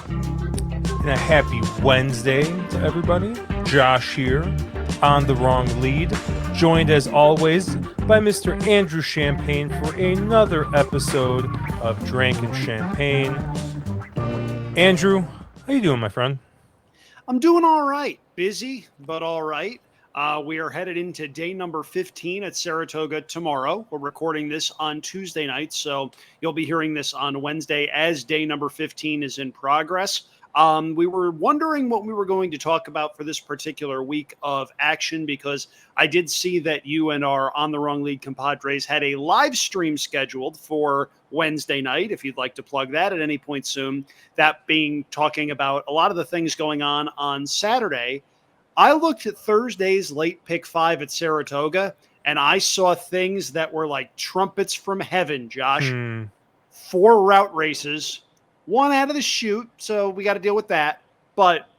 And a happy Wednesday to everybody. Josh here on the wrong lead, joined as always by Mr. Andrew Champagne for another episode of Drank and Champagne. Andrew, how you doing, my friend? I'm doing all right. Busy, but all right. We are headed into day number 15 at Saratoga tomorrow. We're recording this on Tuesday night, so you'll be hearing this on Wednesday as day number 15 is in progress. We were wondering what we were going to talk about for this particular week of action because I did see that you and our On the Wrong Lead compadres had a live stream scheduled for Wednesday night, if you'd like to plug that at any point soon. That being talking about a lot of the things going on Saturday. I looked at Thursday's late pick five at Saratoga, and I saw things that were like trumpets from heaven, Josh. Hmm. 4 route races, one out of the chute, so we got to deal with that. But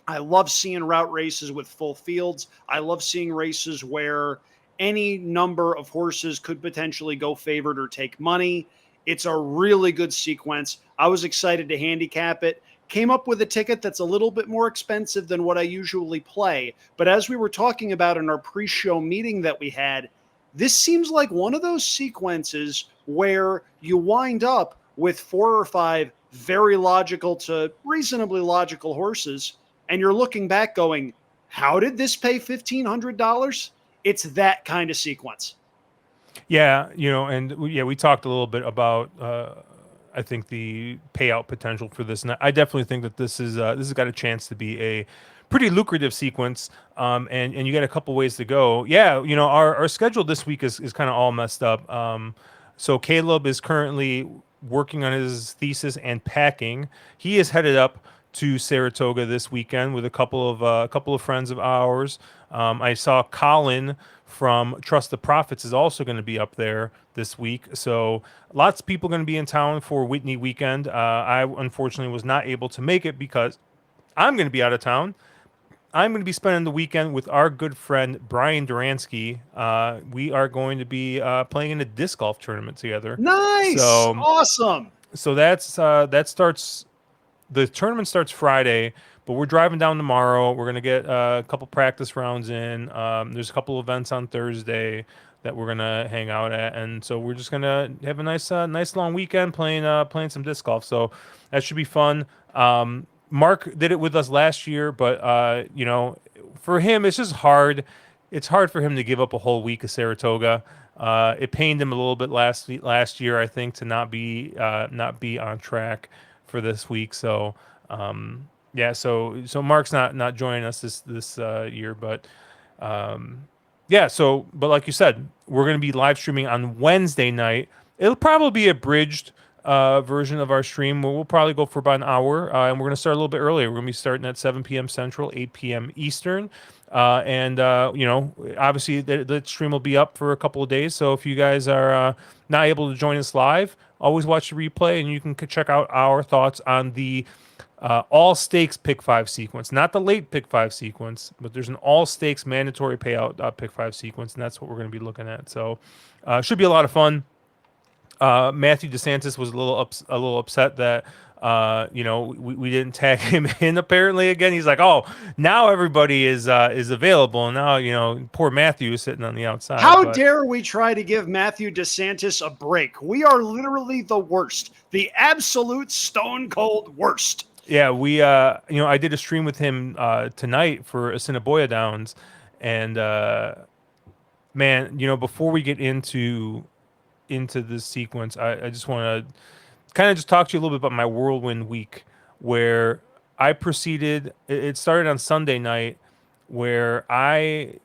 I love seeing route races with full fields. I love seeing races where any number of horses could potentially go favored or take money. It's a really good sequence. I was excited to handicap it. Came up with a ticket that's a little bit more expensive than what I usually play. But as we were talking about in our pre show meeting that we had, this seems like one of those sequences where you wind up with 4 or 5 very logical to reasonably logical horses, and you're looking back going, how did this pay $1,500? It's that kind of sequence. Yeah, we talked a little bit about I think the payout potential for this, and I definitely think that this has got a chance to be a pretty lucrative sequence. And you got a couple ways to go. Yeah, our schedule this week is kind of all messed up. So Caleb is currently working on his thesis and packing. He is headed up to Saratoga this weekend with a couple of friends of ours. I saw Colin from Trust the Prophets is also going to be up there this week. So lots of people going to be in town for Whitney weekend. I unfortunately was not able to make it because I'm going to be out of town. I'm going to be spending the weekend with our good friend Brian Duransky. We are going to be playing in a disc golf tournament together. Nice. So Awesome. that starts. The tournament starts Friday, but we're driving down tomorrow. We're gonna get a couple practice rounds in. There's a couple events on Thursday that we're gonna hang out at, and so we're just gonna have a nice long weekend playing some disc golf. So that should be fun. Mark did it with us last year, but for him, it's just hard. It's hard for him to give up a whole week of Saratoga. It pained him a little bit last year, I think, to not be on track for this week. So yeah, so Mark's not joining us this year, but yeah. So, but like you said, we're going to be live streaming on Wednesday night. It'll probably be a bridged version of our stream. We'll probably go for about an hour, and we're going to start a little bit earlier. We're going to be starting at 7 p.m. Central, 8 p.m. Eastern. And obviously the stream will be up for a couple of days. So if you guys are not able to join us live, always watch the replay, and you can check out our thoughts on the all stakes pick five sequence, not the late pick five sequence, but there's an all stakes mandatory payout pick five sequence, and that's what we're going to be looking at. So should be a lot of fun. Matthew DeSantis was a little upset that we didn't tag him in apparently again. He's like, oh, now everybody is available, and now poor Matthew is sitting on the outside. How But dare we try to give Matthew DeSantis a break? We are literally the worst, the absolute stone cold worst. yeah, I did a stream with him tonight for Assiniboia Downs, and man, before we get into this sequence, I just want to kind of just talk to you a little bit about my whirlwind week where I proceeded. It started on Sunday night where I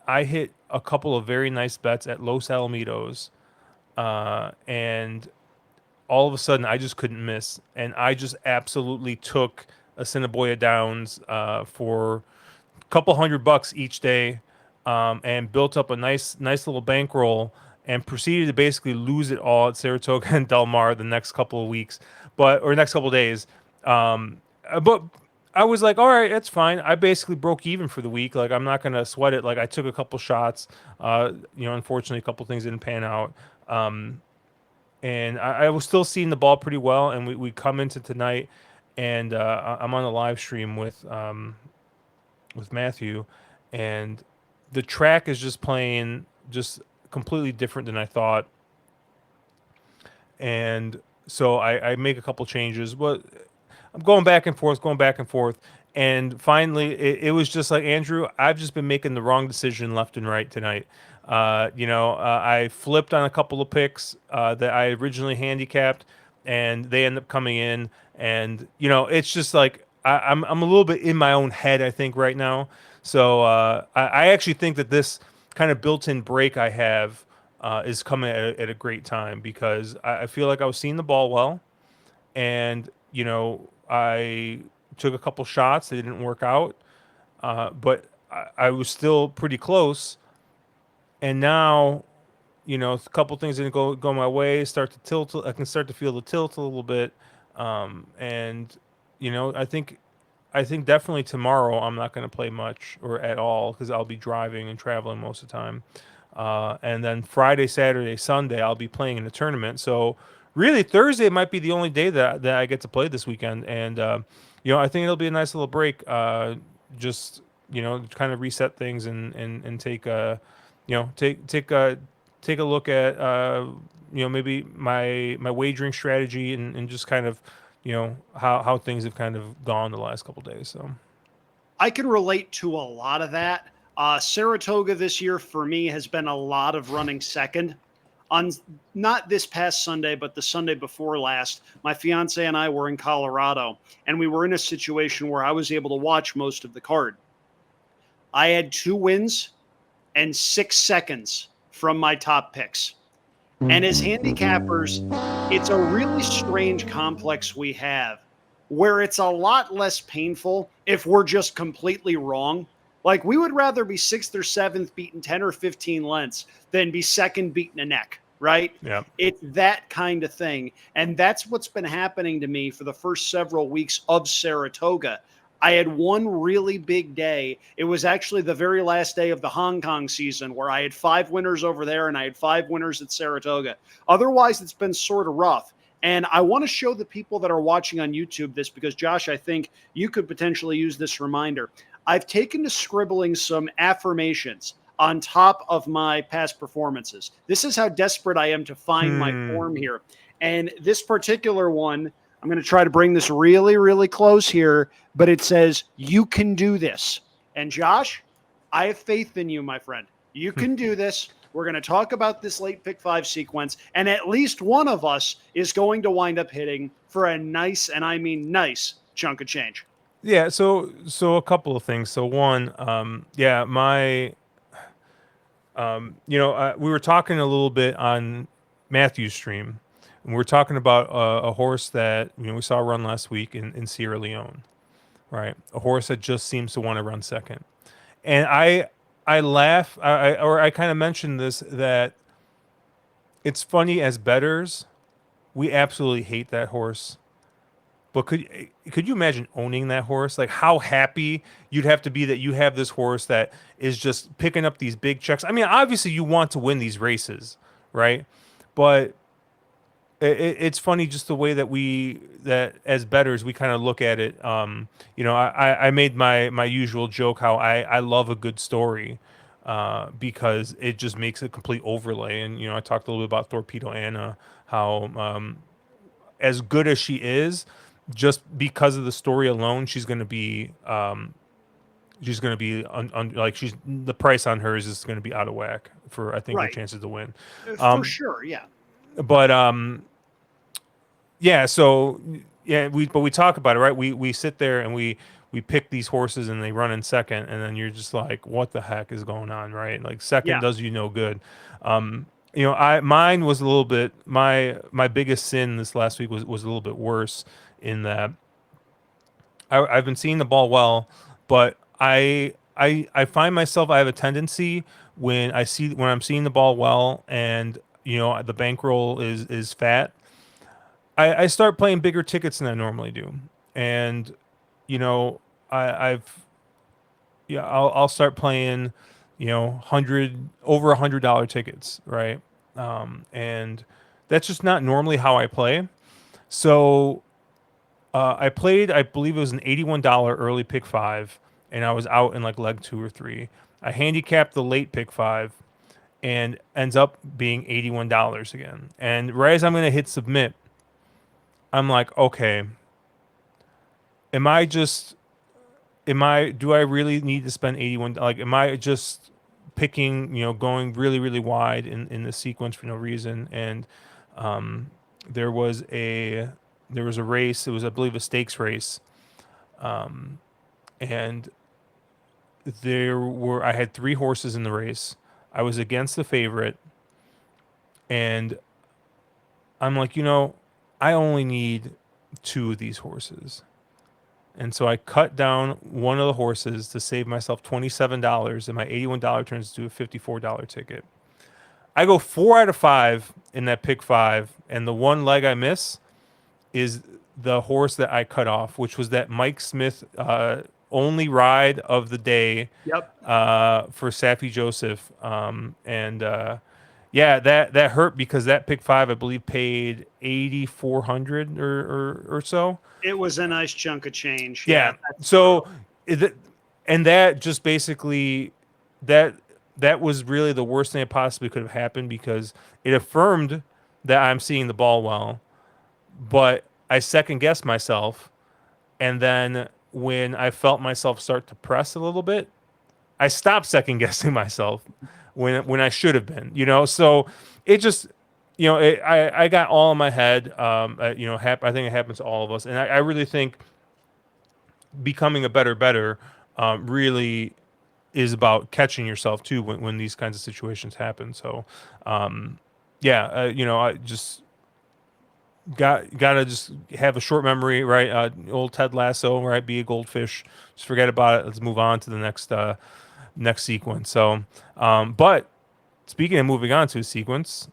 hit a couple of very nice bets at Los Alamitos, and all of a sudden I just couldn't miss, and I just absolutely took Assiniboia Downs for a couple $100 each day, and built up a nice little bankroll and proceeded to basically lose it all at Saratoga and Del Mar the next couple of weeks, or next couple of days. But I was like, all right, that's fine. I basically broke even for the week. Like, I'm not gonna sweat it. Like, I took a couple shots. Unfortunately, a couple things didn't pan out. And I was still seeing the ball pretty well. And we come into tonight, and I'm on a live stream with Matthew, and the track is just playing just completely different than I thought, and so I make a couple changes, but I'm going back and forth, going back and forth. And finally, it was just like, Andrew, I've just been making the wrong decision left and right tonight. I flipped on a couple of picks that I originally handicapped, and they end up coming in. And, it's just like I'm a little bit in my own head, I think, right now. So I actually think that this kind of built in break I have is coming at a great time because I feel like I was seeing the ball well, and I took a couple shots. They didn't work out, but I was still pretty close. And now, a couple things didn't go my way. Start to tilt. I can start to feel the tilt a little bit, and I think definitely tomorrow I'm not going to play much or at all because I'll be driving and traveling most of the time. And then Friday, Saturday, Sunday, I'll be playing in the tournament. So really, Thursday might be the only day that I get to play this weekend. And I think it'll be a nice little break. Just kind of reset things and take take a look at maybe my wagering strategy and just kind of how things have kind of gone the last couple days. So I can relate to a lot of that. Saratoga this year for me has been a lot of running second. On not this past Sunday, but the Sunday before last, my fiance and I were in Colorado, and we were in a situation where I was able to watch most of the card. I had 2 wins and 6 seconds from my top picks. And as handicappers, it's a really strange complex we have where it's a lot less painful if we're just completely wrong. Like we would rather be sixth or seventh beaten 10 or 15 lengths than be second beaten a neck, right? yeah. It's that kind of thing. And that's what's been happening to me for the first several weeks of Saratoga. I had one really big day. It was actually the very last day of the Hong Kong season where I had 5 winners over there and I had 5 winners at Saratoga. Otherwise, it's been sort of rough. And I want to show the people that are watching on YouTube this because, Josh, I think you could potentially use this reminder. I've taken to scribbling some affirmations on top of my past performances. This is how desperate I am to find my Hmm. form here. And this particular one, I'm going to try to bring this really, really close here, but it says, you can do this. And Josh, I have faith in you, my friend. You can do this. We're going to talk about this late pick 5 sequence, and at least one of us is going to wind up hitting for a nice, and I mean nice, chunk of change. Yeah, so a couple of things. So one, yeah, we were talking a little bit on Matthew's stream, and we were talking about a horse that we saw run last week in Sierra Leone, right? A horse that just seems to want to run second, and I laugh, or I kind of mentioned this that it's funny as betters, we absolutely hate that horse. But could you imagine owning that horse? Like how happy you'd have to be that you have this horse that is just picking up these big checks. I mean, obviously you want to win these races, right? But it's funny just the way that as betters we kind of look at it. I made my usual joke how I love a good story because it just makes a complete overlay. And I talked a little bit about Torpedo Anna, how as good as she is, just because of the story alone, she's going to be like she's the price on hers is going to be out of whack for I think her Right. chances to win. For sure. Yeah. But yeah, so yeah, we talk about it, right? We sit there and we pick these horses and they run in second, and then you're just like, what the heck is going on, right? Like second Yeah. does you no good. I mine was a little bit my biggest sin this last week was a little bit worse in that I've been seeing the ball well, but I find myself I have a tendency when I'm seeing the ball well and the bankroll is fat. I start playing bigger tickets than I normally do, and you know I've yeah I'll start playing 100 over $100 tickets, right? And that's just not normally how I play. So I played, I believe it was an $81 early pick five, and I was out in like leg two or three. I handicapped the late pick five, and ends up being $81 again. And right as I'm gonna hit submit, I'm like, okay, am I just am I do I really need to spend 81, like am I just picking, going really really wide in the sequence for no reason? And um there was a there was a race, it was I believe a stakes race, and I had three horses in the race. I was against the favorite, and I'm like, I only need two of these horses. And so I cut down one of the horses to save myself $27, and my $81 turns into a $54 ticket. I go 4 out of 5 in that pick five, and the one leg I miss is the horse that I cut off, which was that Mike Smith only ride of the day Yep. for Safi Joseph. And yeah, that hurt because that pick five, I believe, paid 8,400 or so. It was a nice chunk of change. Yeah, Yeah. that's So, brutal. and that just basically that that was really the worst thing that possibly could have happened because it affirmed that I'm seeing the ball well, but I second guessed myself, and then when I felt myself start to press a little bit, I stopped second guessing myself when I should have been, So it just, I got all in my head. I think it happens to all of us, and I really think becoming a better really is about catching yourself too when these kinds of situations happen. So, yeah, I just gotta just have a short memory, right? Old Ted Lasso, right? Be a goldfish. Just forget about it. Let's move on to the next sequence. So, but speaking of moving on to a sequence,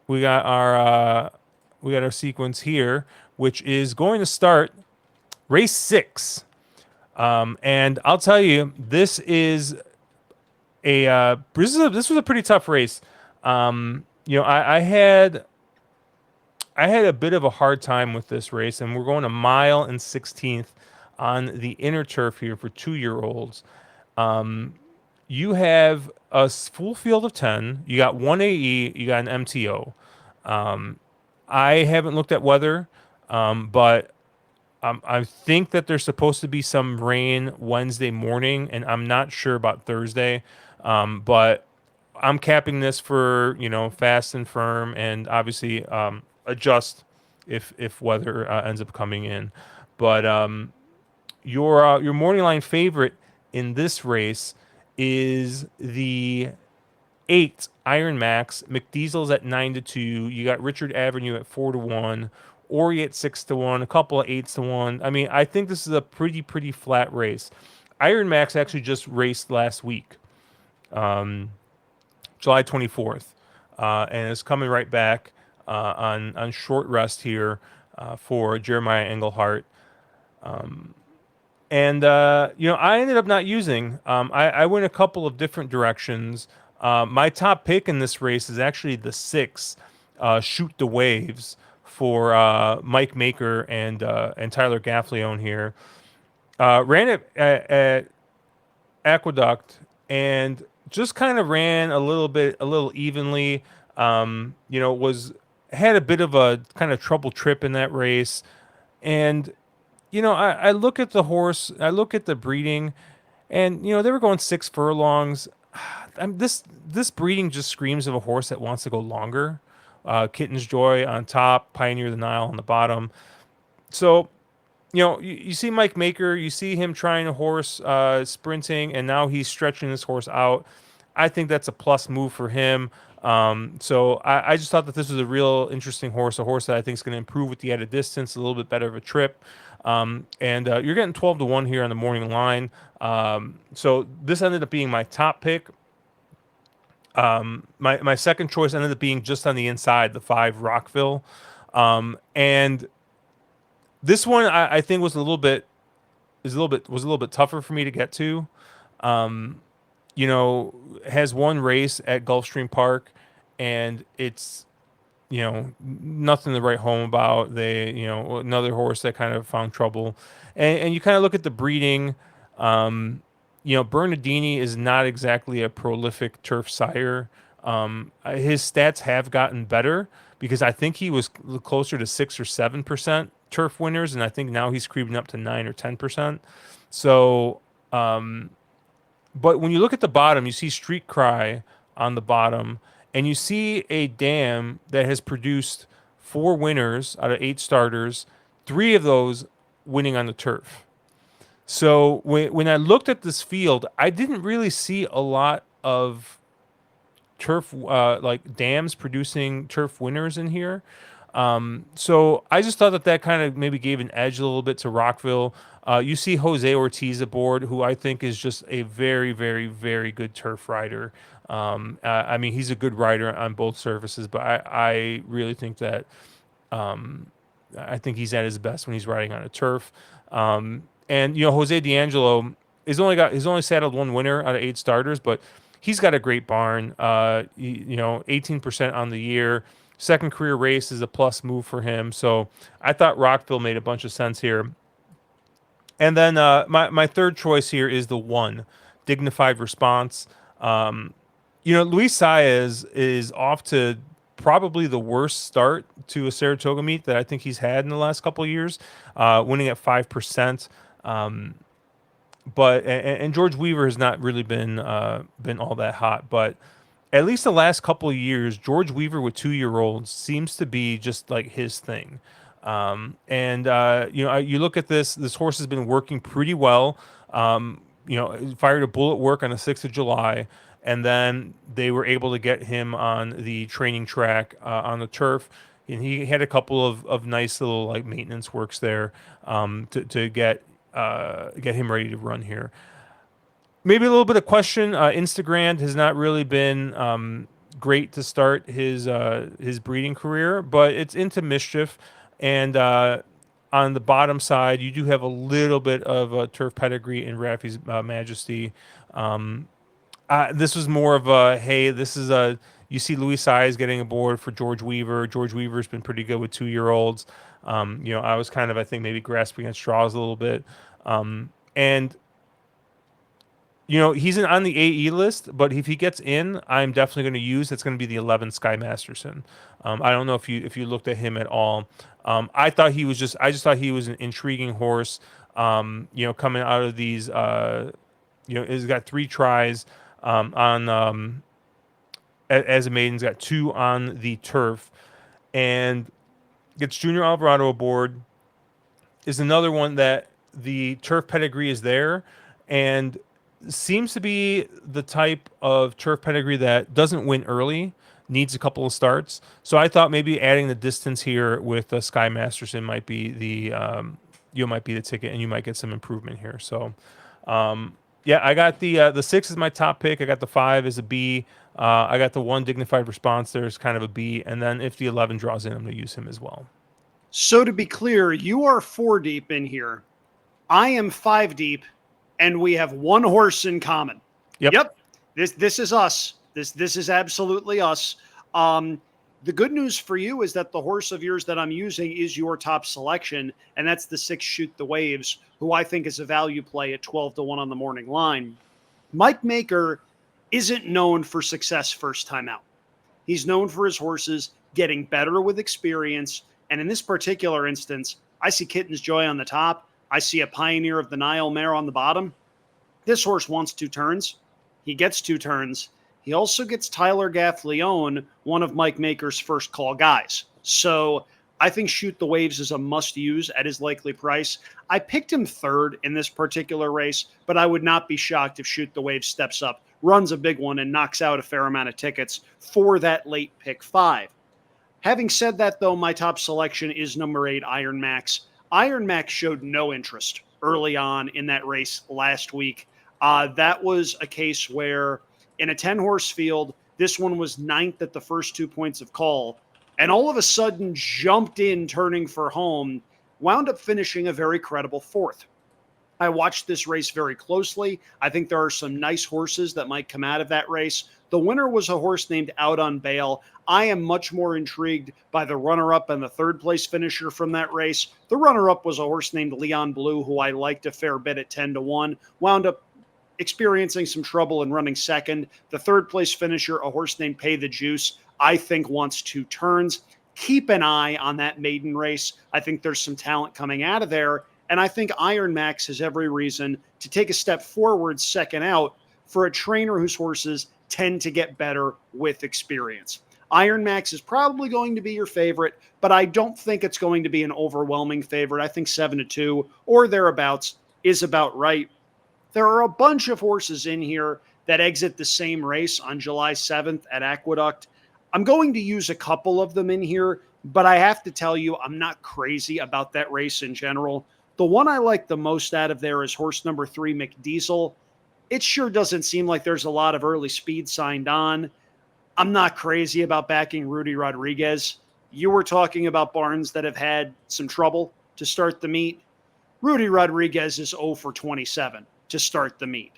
we got our sequence here, which is going to start race 6. And I'll tell you, this was a pretty tough race. I had a bit of a hard time with this race, and we're going a mile and 16th on the inner turf here for 2-year-olds. You have a full field of 10. You got one AE. You got an MTO. I haven't looked at weather, but I think that there's supposed to be some rain Wednesday morning, and I'm not sure about Thursday. But I'm capping this for fast and firm, and obviously adjust if weather ends up coming in. But your morning line favorite in this race is the 8 Iron Max. McDiesel's at 9-2. You got Richard Avenue at 4-1. Ori at 6-1. A couple of 8s to 1. I mean, I think this is a pretty flat race. Iron Max actually just raced last week, July 24th, and is coming right back on short rest here for Jeremiah Englehart. And I ended up not using. I went a couple of different directions. My top pick in this race is actually the 6, Shoot the Waves, for Mike Maker and Tyler Gaffleone here. Ran it at Aqueduct and just kind of ran a little evenly. Was had a bit of a kind of trouble trip in that race, and I look at the horse, I look at the breeding, and they were going 6 furlongs. This breeding just screams of a horse that wants to go longer. Kitten's Joy on top, Pioneer the Nile on the bottom. So, you see Mike Maker, you see him trying a horse sprinting, and now he's stretching this horse out. I think that's a plus move for him. So I just thought that this was a real interesting horse, a horse that I think is going to improve with the added distance, a little bit better of a trip. And you're getting 12-1 here on the morning line. So this ended up being my top pick. My second choice ended up being just on the inside, the 5 Rockville. And this one I think was a little bit tougher for me to get to. Has one race at Gulfstream Park, and it's nothing to write home about. They, another horse that kind of found trouble. And you kind of look at the breeding. Um, Bernardini is not exactly a prolific turf sire. His stats have gotten better because I think he was closer to 6 or 7% turf winners, and I think now he's creeping up to 9 or 10%. So, but when you look at the bottom, you see Street Cry on the bottom, and you see a dam that has produced 4 winners out of 8 starters, 3 of those winning on the turf. So when I looked at this field, I didn't really see a lot of turf like dams producing turf winners in here. So I just thought that kind of maybe gave an edge a little bit to Rockville. You see Jose Ortiz aboard, who I think is just a very, very, very good turf rider. I mean, he's a good rider on both surfaces, but I really think that I think he's at his best when he's riding on a turf. And Jose D'Angelo he's only saddled 1 winner out of 8 starters, but he's got a great barn. 18% on the year. Second career race is a plus move for him. So I thought Rockville made a bunch of sense here. And then my third choice here is the 1, Dignified Response. Luis Saez is off to probably the worst start to a Saratoga meet that I think he's had in the last couple of years, winning at 5%. But George Weaver has not really been all that hot, but at least the last couple of years, George Weaver with 2-year-olds seems to be just like his thing. You look at this horse has been working pretty well. Fired a bullet work on the 6th of July, and then they were able to get him on the training track on the turf. And he had a couple of nice little like maintenance works there to get him ready to run here. Maybe a little bit of question. Instagram has not really been great to start his breeding career, but it's into mischief. And on the bottom side, you do have a little bit of turf pedigree in Raffy's Majesty. This was more of a, hey, this is a, you see Luis Saez getting aboard for George Weaver. George Weaver's been pretty good with 2-year-olds. I was kind of, I think, maybe grasping at straws a little bit. And he's on the AE list, but if he gets in, I'm definitely going to use. It's going to be the 11 Sky Masterson. I don't know if you looked at him at all. I just thought he was an intriguing horse. Coming out of these, he's got 3 tries on as a maiden. He's got 2 on the turf, and gets Junior Alvarado aboard. Is another one that the turf pedigree is there, and seems to be the type of turf pedigree that doesn't win early, needs a couple of starts. So I thought maybe adding the distance here with Sky Masterson might be the ticket, and you might get some improvement here. So I got the 6 is my top pick. I got the 5 as a B. I got the 1 Dignified Response there is kind of a B, and then if the 11 draws in, I'm going to use him as well. So to be clear, you are 4 deep in here. I am 5 deep, and we have 1 horse in common. Yep. This is us. This is absolutely us. The good news for you is that the horse of yours that I'm using is your top selection, and that's the 6 Shoot the Waves, who I think is a value play at 12-1 on the morning line. Mike Maker isn't known for success first time out. He's known for his horses getting better with experience, and in this particular instance, I see Kitten's Joy on the top. I see a Pioneer of the Nile mare on the bottom. This horse wants 2 turns. He gets 2 turns. He also gets Tyler Gaffleone, one of Mike Maker's first call guys. So I think Shoot the Waves is a must-use at his likely price. I picked him 3rd in this particular race, but I would not be shocked if Shoot the Waves steps up, runs a big one, and knocks out a fair amount of tickets for that late pick 5. Having said that, though, my top selection is number 8, Iron Max. Iron Max showed no interest early on in that race last week. That was a case where in a 10-horse field, this one was 9th at the first 2 points of call, and all of a sudden jumped in turning for home, wound up finishing a very credible 4th. I watched this race very closely. I think there are some nice horses that might come out of that race. The winner was a horse named Out on Bail. I am much more intrigued by the runner-up and the third place finisher from that race. The runner-up was a horse named Leon Blue, who I liked a fair bit at 10-1, wound up experiencing some trouble in running second. The third place finisher, a horse named Pay the Juice, I think wants 2 turns. Keep an eye on that maiden race. I think there's some talent coming out of there. And I think Iron Max has every reason to take a step forward second out for a trainer whose horses tend to get better with experience. Iron Max is probably going to be your favorite, but I don't think it's going to be an overwhelming favorite. I think 7-2 or thereabouts is about right. There are a bunch of horses in here that exit the same race on July 7th at Aqueduct. I'm going to use a couple of them in here, but I have to tell you, I'm not crazy about that race in general. The one I like the most out of there is horse number 3, McDiesel. It sure doesn't seem like there's a lot of early speed signed on. I'm not crazy about backing Rudy Rodriguez. You were talking about barns that have had some trouble to start the meet. Rudy Rodriguez is 0 for 27 to start the meet.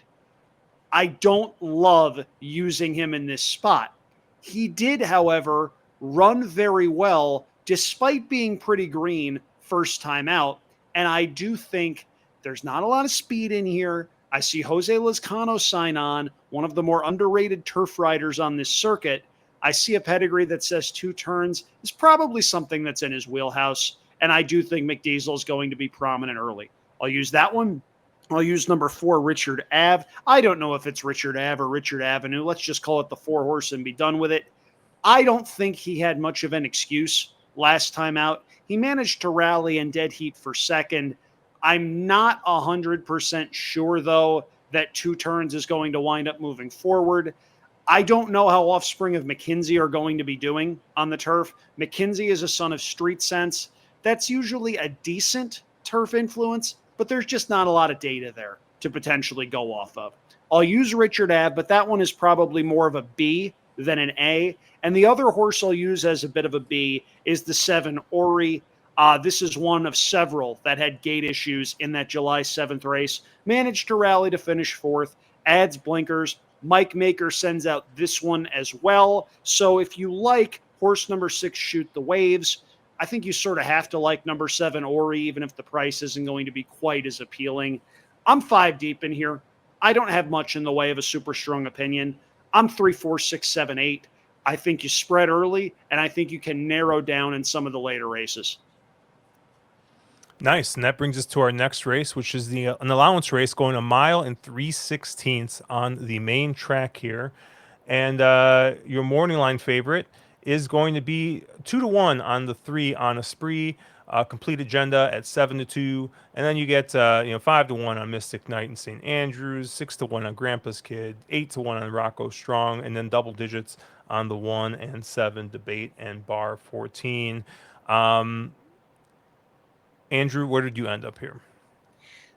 I don't love using him in this spot. He did, however, run very well despite being pretty green first time out. And I do think there's not a lot of speed in here. I see Jose Lezcano sign on, one of the more underrated turf riders on this circuit. I see a pedigree that says 2 turns is probably something that's in his wheelhouse. And I do think McDiesel is going to be prominent early. I'll use that one. I'll use number 4, Richard Ave. I don't know if it's Richard Ave or Richard Avenue. Let's just call it the 4 horse and be done with it. I don't think he had much of an excuse last time out. He managed to rally in dead heat for second. I'm not 100% sure, though, that 2 turns is going to wind up moving forward. I don't know how Offspring of McKinsey are going to be doing on the turf. McKinsey is a son of Street Sense. That's usually a decent turf influence, but there's just not a lot of data there to potentially go off of. I'll use Richard Ave, but that one is probably more of a B than an A. And the other horse I'll use as a bit of a B is the 7 Ori. This is one of several that had gate issues in that July 7th race. Managed to rally to finish 4th, adds blinkers. Mike Maker sends out this one as well. So if you like horse number 6, Shoot the Waves, I think you sort of have to like number 7 Ori, even if the price isn't going to be quite as appealing. I'm 5 deep in here. I don't have much in the way of a super strong opinion. I'm 3, 4, 6, 7, 8. I think you spread early, and I think you can narrow down in some of the later races. Nice. And that brings us to our next race, which is an allowance race going 1 mile and 3/16 on the main track here. And your morning line favorite is going to be 2-1 on the 3 on Esprit, Complete Agenda at 7-2, and then you get 5-1 on Mystic Knight and St. Andrews, 6-1 on Grandpa's Kid, 8-1 on Rocco Strong, and then double digits on the 1 and 7 Debate and Bar 14. Andrew, where did you end up here?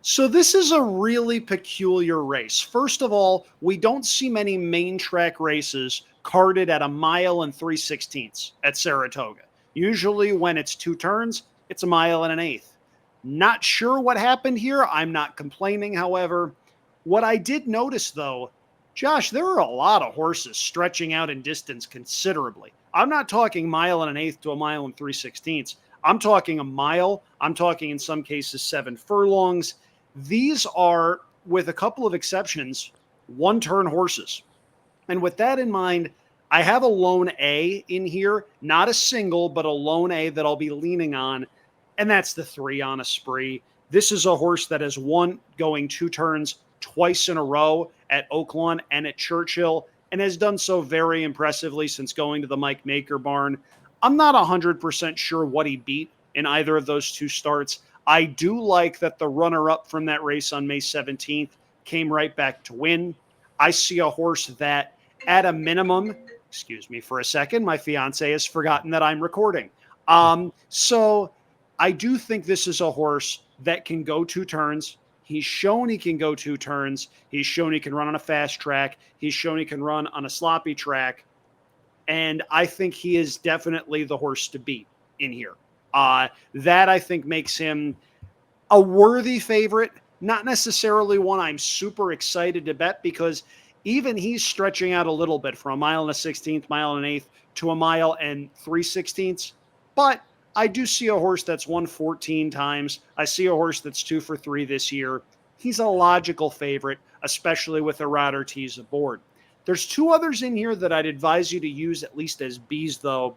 So this is a really peculiar race. First of all, we don't see many main track races carded at 1 mile and 3/16 at Saratoga. Usually when it's 2 turns, it's 1 mile and 1/8. Not sure what happened here. I'm not complaining, however. What I did notice, though, Josh, there are a lot of horses stretching out in distance considerably. I'm not talking 1 mile and 1/8 to 1 mile and 3/16. I'm talking 1 mile. I'm talking in some cases 7 furlongs. These are, with a couple of exceptions, 1-turn horses. And with that in mind, I have a lone A in here, not a single, but a lone A that I'll be leaning on, and that's the 3 on Esprit. This is a horse that has won going 2 turns twice in a row at Oaklawn and at Churchill, and has done so very impressively since going to the Mike Maker barn. I'm not 100% sure what he beat in either of those 2 starts. I do like that the runner-up from that race on May 17th came right back to win. I see a horse that, at a minimum, excuse me for a second, my fiance has forgotten that I'm recording. So I do think this is a horse that can go 2 turns. He's shown he can go 2 turns. He's shown he can run on a fast track. He's shown he can run on a sloppy track. And I think he is definitely the horse to beat in here. That, I think, makes him a worthy favorite. Not necessarily one I'm super excited to bet because even he's stretching out a little bit from a mile and a 16th, mile and an eighth to a mile and 3/16. But I do see a horse that's won 14 times. I see a horse that's 2 for 3 this year. He's a logical favorite, especially with a Rod Ortiz aboard. There's two others in here that I'd advise you to use at least as B's, though.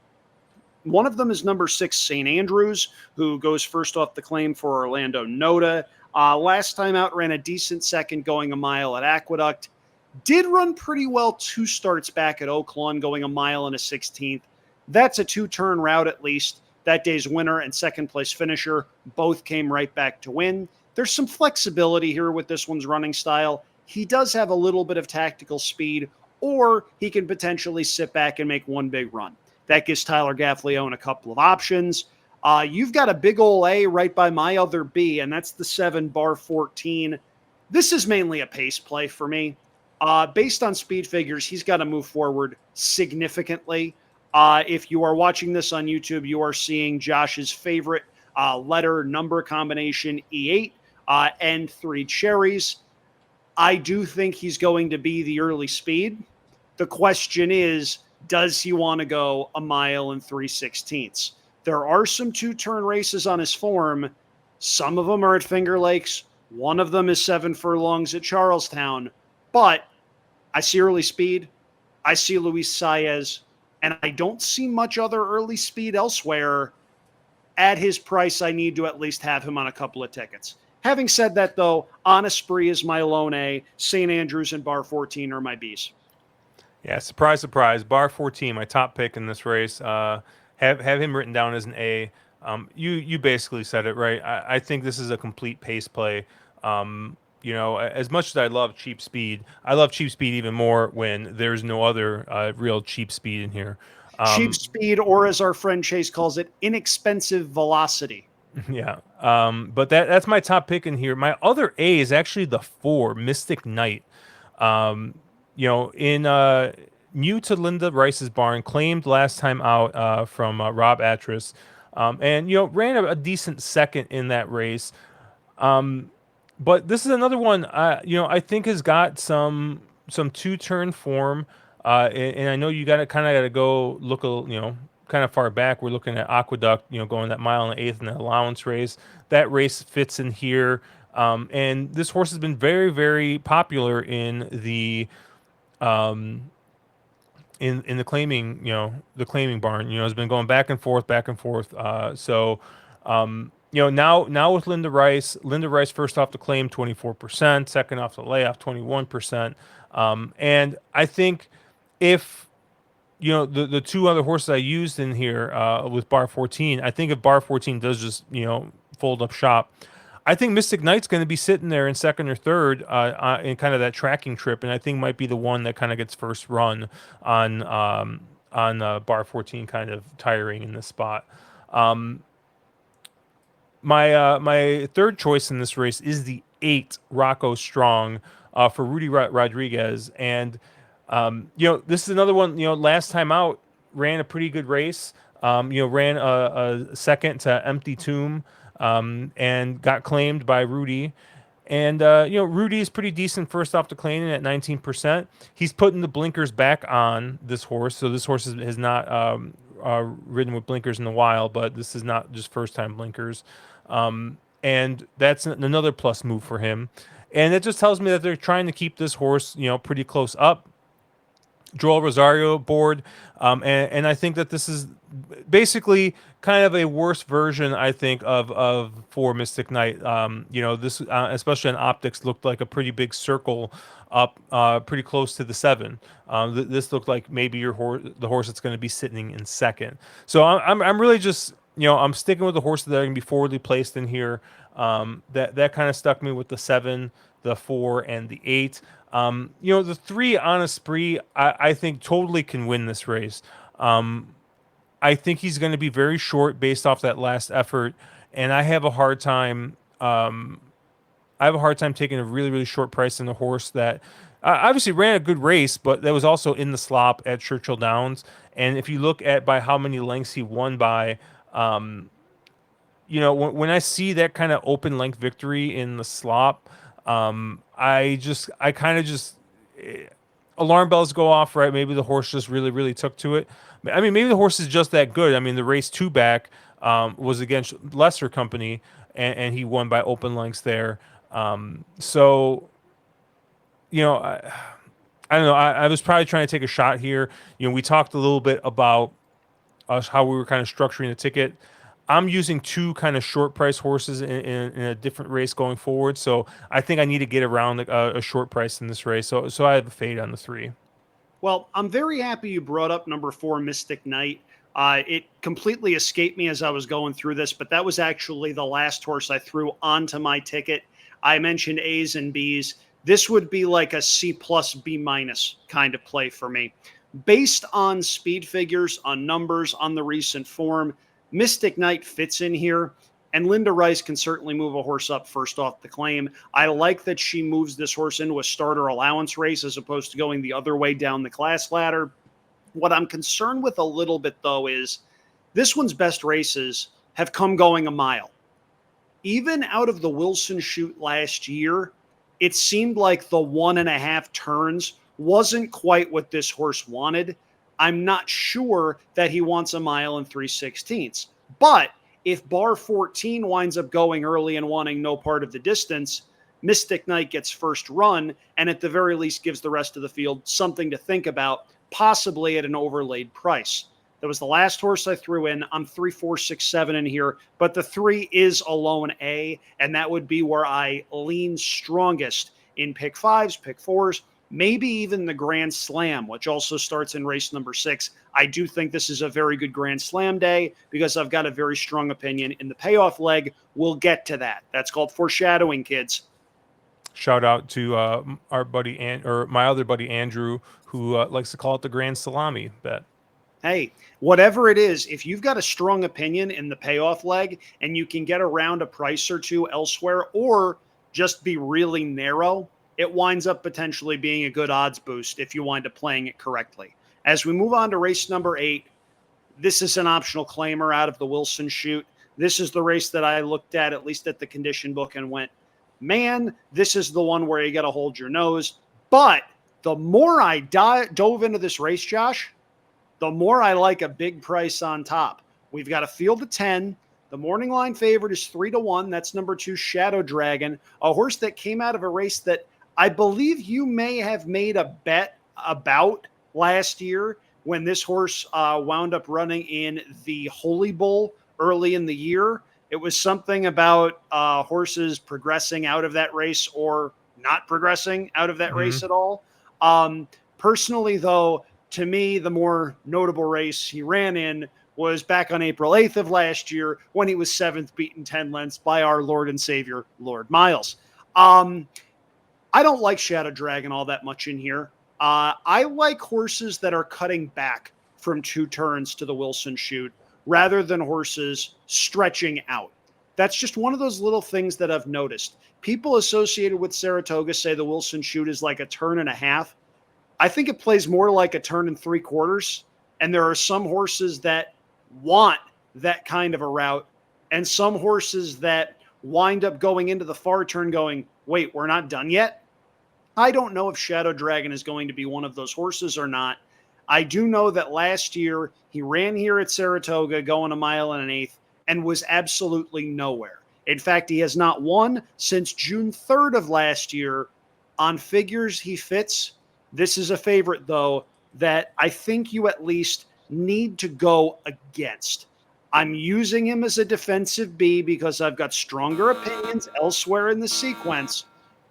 One of them is number 6, St. Andrews, who goes first off the claim for Orlando Noda. Last time out, ran a decent second going a mile at Aqueduct. Did run pretty well 2 starts back at Oaklawn, going a mile and a 16th. That's a 2-turn route at least. That day's winner and second place finisher both came right back to win. There's some flexibility here with this one's running style. He does have a little bit of tactical speed, or he can potentially sit back and make one big run. That gives Tyler Gaffleone a couple of options. You've got a big ol' A right by my other B, and that's the 7 bar 14. This is mainly a pace play for me. Based on speed figures, he's got to move forward significantly. If you are watching this on YouTube, you are seeing Josh's favorite letter number combination, E8, and 3 cherries. I do think he's going to be the early speed. The question is, does he want to go a mile and 3/16? There are some 2-turn races on his form. Some of them are at Finger Lakes. One of them is 7 furlongs at Charlestown. But I see early speed. I see Luis Saez. And I don't see much other early speed elsewhere. At his price, I need to at least have him on a couple of tickets. Having said that, though, On Esprit is my lone A. St. Andrews and Bar 14 are my Bs. Yeah, surprise, surprise. Bar 14, my top pick in this race. Have him written down as an A. You basically said it right. I think this is a complete pace play. As much as I love cheap speed, I love cheap speed even more when there's no other real cheap speed in here. Cheap speed, or as our friend Chase calls it, inexpensive velocity. Yeah. But that's my top pick in here. My other A is actually the 4, Mystic Knight. New to Linda Rice's barn, claimed last time out from Rob Atras, and ran a decent second in that race. But this is another one, I think has got some 2-turn form, and I know you got to go look kind of far back. We're looking at Aqueduct, going that mile and an eighth in the allowance race. That race fits in here, and this horse has been very, very popular in the in the claiming, the claiming barn. Has been going back and forth, back and forth. Now with Linda Rice first off the claim 24%, second off the layoff 21%, and I think if the 2 other horses I used in here with Bar 14, I think if Bar 14 does just fold up shop, I think Mystic Knight's going to be sitting there in second or third in kind of that tracking trip, and I think might be the one that kind of gets first run on Bar 14, kind of tiring in this spot. My third choice in this race is the 8 Rocco Strong for Rudy Rodriguez, and this is another one. Last time out ran a pretty good race. Ran a second to Empty Tomb, and got claimed by Rudy. And Rudy is pretty decent first off the claiming at 19%. He's putting the blinkers back on this horse, so this horse has not ridden with blinkers in a while, but this is not just first time blinkers. And that's another plus move for him. And it just tells me that they're trying to keep this horse, pretty close up. Joel Rosario board, and I think that this is basically kind of a worse version, I think, of for Mystic Knight. This especially on optics looked like a pretty big circle up, pretty close to the 7. This looked like maybe the horse that's going to be sitting in second. So I'm really just I'm sticking with the horses that are going to be forwardly placed in here. That kind of stuck me with the 7, the 4, and the 8. The 3 On Esprit, I think totally can win this race. I think he's going to be very short based off that last effort, and I have a hard time. Taking a really, really short price in the horse that obviously ran a good race, but that was also in the slop at Churchill Downs. And if you look at by how many lengths he won by, when I see that kind of open length victory in the slop, I kind of just alarm bells go off, right? Maybe the horse just really, really took to it. I mean, maybe the horse is just that good. I mean, the race two back was against lesser company, and he won by open lengths there. So, you know, I don't know. I was probably trying to take a shot here. We talked a little bit about us how we were kind of structuring the ticket. I'm using two kind of short price horses in a different race going forward, so I think I need to get around a short price in this race. So I have a fade on the three. Well, I'm very happy you brought up number 4, Mystic Knight. It completely escaped me as I was going through this, but that was actually the last horse I threw onto my ticket. I mentioned A's and B's. This would be like a C plus, B minus kind of play for me. Based on speed figures, on numbers, on the recent form, Mystic Knight fits in here. And Linda Rice can certainly move a horse up first off the claim. I like that she moves this horse into a starter allowance race as opposed to going the other way down the class ladder. What I'm concerned with a little bit, though, is this one's best races have come going a mile. Even out of the Wilson shoot last year, it seemed like the 1.5 turns wasn't quite what this horse wanted. I'm not sure that he wants a mile and 3/16. But if bar 14 winds up going early and wanting no part of the distance, Mystic Knight gets first run and at the very least gives the rest of the field something to think about, possibly at an overlaid price. That was the last horse I threw in. I'm 3, 4, 6, 7 in here, but the 3 is a lone A, and that would be where I lean strongest in pick 5s, pick 4s, maybe even the Grand Slam, which also starts in race number 6. I do think this is a very good Grand Slam day because I've got a very strong opinion in the payoff leg. We'll get to that. That's called foreshadowing, kids. Shout out to our buddy or my other buddy Andrew, who likes to call it the Grand Salami bet. Hey, whatever it is, if you've got a strong opinion in the payoff leg and you can get around a price or two elsewhere or just be really narrow, it winds up potentially being a good odds boost if you wind up playing it correctly. As we move on to race number 8, this is an optional claimer out of the Wilson shoot. This is the race that I looked at least at the condition book, and went, man, this is the one where you got to hold your nose. But the more I dove into this race, Josh, the more I like a big price on top. We've got a field of 10. The morning line favorite is 3-1. That's number 2, Shadow Dragon, a horse that came out of a race that I believe you may have made a bet about last year when this horse wound up running in the Holy Bull early in the year. It was something about horses progressing out of that race or not progressing out of that race at all. Personally, though, to me, the more notable race he ran in was back on April 8th of last year when he was 7th, beaten 10 lengths by our Lord and Savior, Lord Miles. I don't like Shadow Dragon all that much in here. I like horses that are cutting back from 2 turns to the Wilson shoot rather than horses stretching out. That's just one of those little things that I've noticed. People associated with Saratoga say the Wilson shoot is like a turn and a half. I think it plays more like a turn and 3/4. And there are some horses that want that kind of a route, and some horses that wind up going into the far turn going, wait, we're not done yet. I don't know if Shadow Dragon is going to be one of those horses or not. I do know that last year he ran here at Saratoga going 1 1/8 and was absolutely nowhere. In fact, he has not won since June 3rd of last year. On figures, he fits. This is a favorite, though, that I think you at least need to go against. I'm using him as a defensive B because I've got stronger opinions elsewhere in the sequence.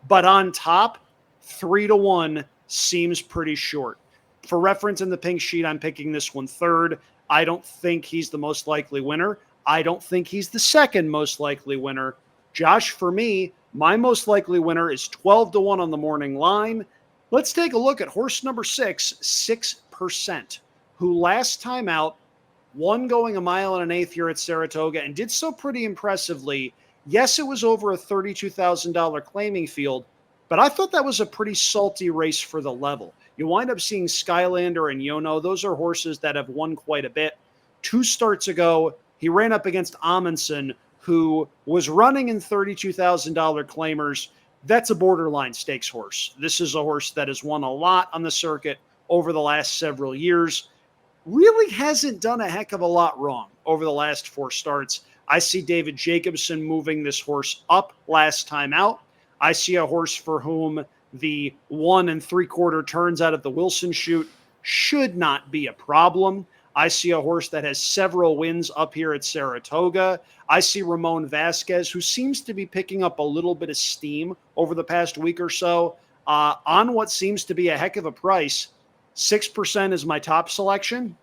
But on top, 3-1 seems pretty short. For reference, in the pink sheet, I'm picking this one third. I don't think he's the most likely winner. I don't think he's the second most likely winner. Josh, for me, my most likely winner is 12-1 on the morning line. Let's take a look at horse number 6, 6%, who last time out won going 1 1/8 here at Saratoga and did so pretty impressively. Yes, it was over a $32,000 claiming field, but I thought that was a pretty salty race for the level. You wind up seeing Skylander and Yono. Those are horses that have won quite a bit. 2 starts ago, he ran up against Amundsen, who was running in $32,000 claimers. That's a borderline stakes horse. This is a horse that has won a lot on the circuit over the last several years. Really hasn't done a heck of a lot wrong over the last 4 starts. I see David Jacobson moving this horse up last time out. I see a horse for whom the 1 3/4 turns out of the Wilson chute should not be a problem. I see a horse that has several wins up here at Saratoga. I see Ramon Vasquez, who seems to be picking up a little bit of steam over the past week or so, on what seems to be a heck of a price. 6% is my top selection.